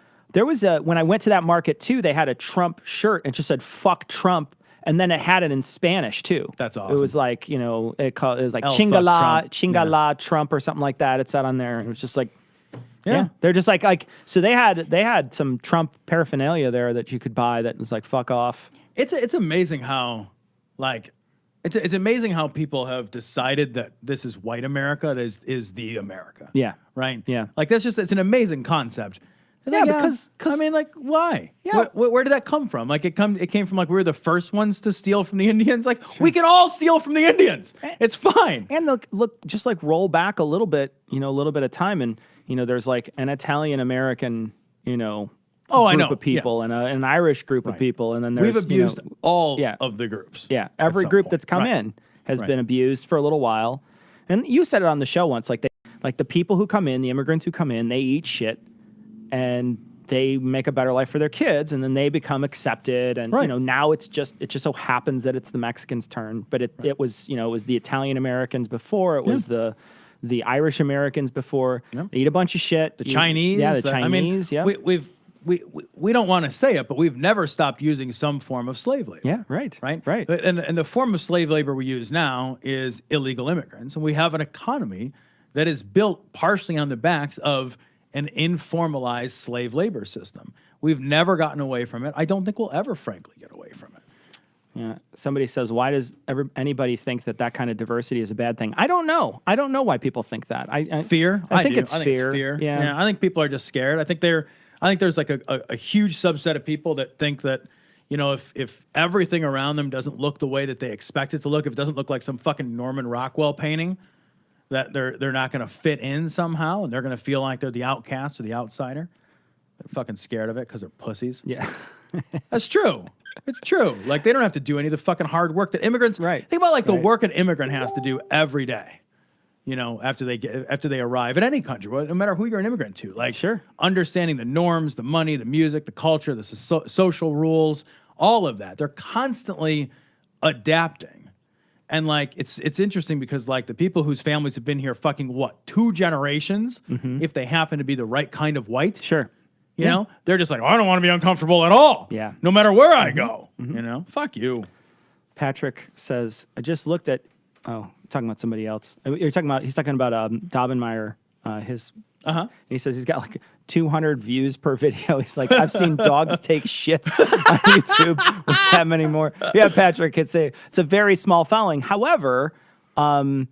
when I went to that market too. They had a Trump shirt and it just said "fuck Trump." And then it had it in Spanish too. That's awesome. It was like, it was like El fuck chingala, Trump. chingala Trump or something like that. It said on there. And it was just like, Yeah. They're just like, so they had some Trump paraphernalia there that you could buy that was like, fuck off. It's amazing how, like, it's amazing how people have decided that this is white America, that is the America. Yeah. Right? Yeah. Like, it's an amazing concept. And Yeah, like, because I mean, like, why? Yeah. Where did that come from? Like, it came from, like, we were the first ones to steal from the Indians. Like, we can all steal from the Indians. It's fine. And look, just like roll back a little bit of time, and there's like an Italian American, group I know. of people, and an Irish group of people, and then there's We've abused all yeah. of the groups. Yeah, every some group point. that's come Right. in has Right. been abused for a little while. And you said it on the show once, like the people who come in, the immigrants who come in, they eat shit. and they make a better life for their kids, and then they become accepted. And Right. now it just so happens that it's the Mexicans' turn, but it was it was the Italian Americans before, it was the Irish Americans before. Yep. They eat a bunch of shit. The Chinese. Yeah, the I Chinese. mean, we don't want to say it, but we've never stopped using some form of slave labor. Yeah, right. Right. And the form of slave labor we use now is illegal immigrants, and we have an economy that is built partially on the backs of an informalized slave labor system. We've never gotten away from it. I don't think we'll ever, frankly, get away from it. Yeah. Somebody says, why does anybody think that kind of diversity is a bad thing? I don't know. I don't know why people think that. Fear. I think do. it's I think fear. It's fear. Yeah. I think people are just scared. I think there's like a huge subset of people that think that, if everything around them doesn't look the way that they expect it to look, if it doesn't look like some fucking Norman Rockwell painting, that they're not going to fit in somehow, and they're going to feel like they're the outcast or the outsider. They're fucking scared of it because they're pussies. Yeah. That's true. It's true. Like, they don't have to do any of the fucking hard work that immigrants. Right. Think about like the Right. work an immigrant has to do every day. After they arrive at any country, no matter who you're an immigrant to, like Sure. understanding the norms, the money, the music, the culture, the social rules, all of that. They're constantly adapting. And like it's interesting because like the people whose families have been here fucking 2 generations, if they happen to be the right kind of white, Sure. you know, they're just like, I don't want to be uncomfortable at all. Yeah. No matter where I go, fuck you. Patrick says, I just looked at, talking about somebody else. He's talking about Daubenmeier, his, he says he's got like 200 views per video. He's like, I've seen dogs take shits on YouTube with that many more. Yeah, Patrick, it's a very small following. However, some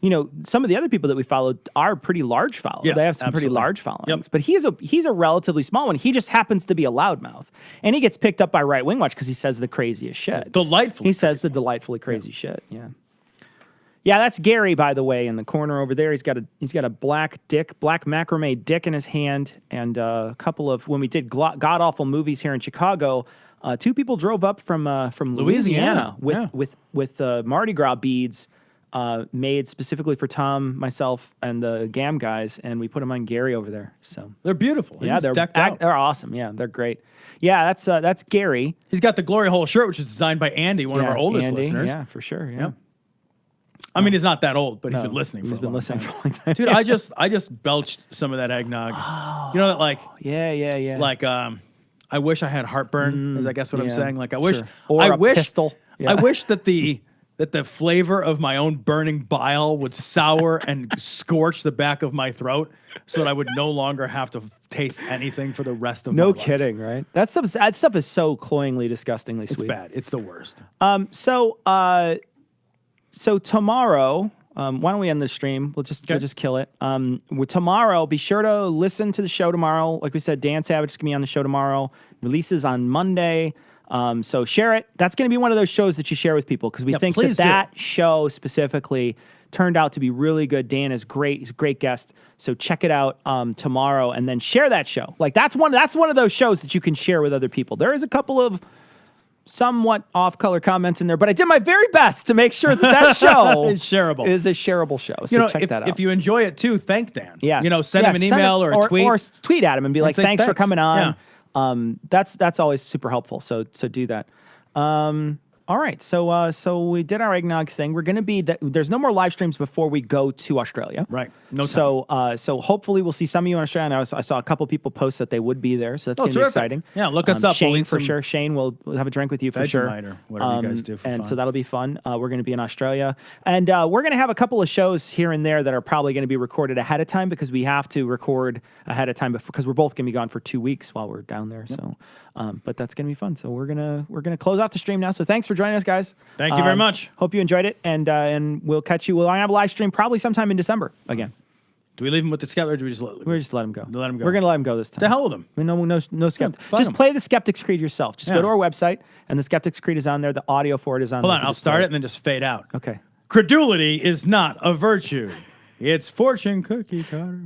of the other people that we followed are pretty large followers. Yeah, they have some pretty absolutely. large followings. Yep. But he's a relatively small one. He just happens to be a loudmouth. And he gets picked up by Right Wing Watch because he says the craziest shit. Delightfully He says the delightfully crazy shit. Yeah. Yeah, that's Gary, by the way, in the corner over there. He's got a black macrame dick in his hand, and a couple of, when we did god awful movies here in Chicago, 2 people drove up from Louisiana with Mardi Gras beads made specifically for Tom, myself, and the GAM guys, and we put them on Gary over there. So They're beautiful. yeah, He's decked out. they're awesome. Yeah, they're great. Yeah, that's Gary. He's got the glory hole shirt, which is designed by Andy, one of our oldest Andy, listeners. Yeah, for sure. Yeah. Yep. I mean, he's not that old, but he's No, been listening. He's for a been long listening time. for a long time. Dude, I just belched some of that eggnog. You know that, like, Yeah. like I wish I had heartburn. Is I guess what I'm yeah, saying. Like I wish, sure. Or I a wish, pistol. Yeah. I wish that the flavor of my own burning bile would sour and scorch the back of my throat, so that I would no longer have to taste anything for the rest of my No life. kidding, right? That stuff is so cloyingly, disgustingly It's sweet. bad. It's the worst. So tomorrow, why don't we end the stream? We'll just kill it. Tomorrow, be sure to listen to the show tomorrow. Like we said, Dan Savage is gonna be on the show tomorrow. Releases on Monday. So share it. That's gonna be one of those shows that you share with people because we think please that do. show specifically turned out to be really good. Dan is great. He's a great guest. So check it out tomorrow and then share that show. Like that's one of those shows that you can share with other people. There is a couple of somewhat off-color comments in there, but I did my very best to make sure that show It's shareable. is a shareable show. So check that out. If you enjoy it too, thank Dan. Yeah. Send him an email or a tweet. Or tweet at him and be like, say thanks for thanks. coming on. Yeah. That's always super helpful. So do that. All right, so we did our eggnog thing. We're gonna be there's no more live streams before we go to Australia. Right. No So so hopefully we'll see some of you in Australia. I saw a couple people post that they would be there, so that's gonna be terrific. exciting. Yeah, look us up. We'll Shane eat for some sure. Shane will have a drink with you for sure. Vegemite or whatever you guys do for and fun. so that'll be fun. We're gonna be in Australia, and we're gonna have a couple of shows here and there that are probably gonna be recorded ahead of time because we have to record ahead of time because we're both gonna be gone for 2 weeks while we're down there. So, but that's gonna be fun. So we're gonna close off the stream now. So thanks for joining us, guys. Thank you very much. Hope you enjoyed it, and we'll catch you. We'll have a live stream probably sometime in December again. Do we leave him with the skeptic or do we just let We're just let him go. Let him go. We're gonna let him go this time. The hell with him. No skeptic. fuck Just him. play the Skeptics Creed yourself. Just go Yeah. to our website, and the Skeptics Creed is on there. The audio for it is on. Hold there. on, You I'll just play start it and then just fade out. Okay. Credulity is not a virtue. It's fortune cookie cutter.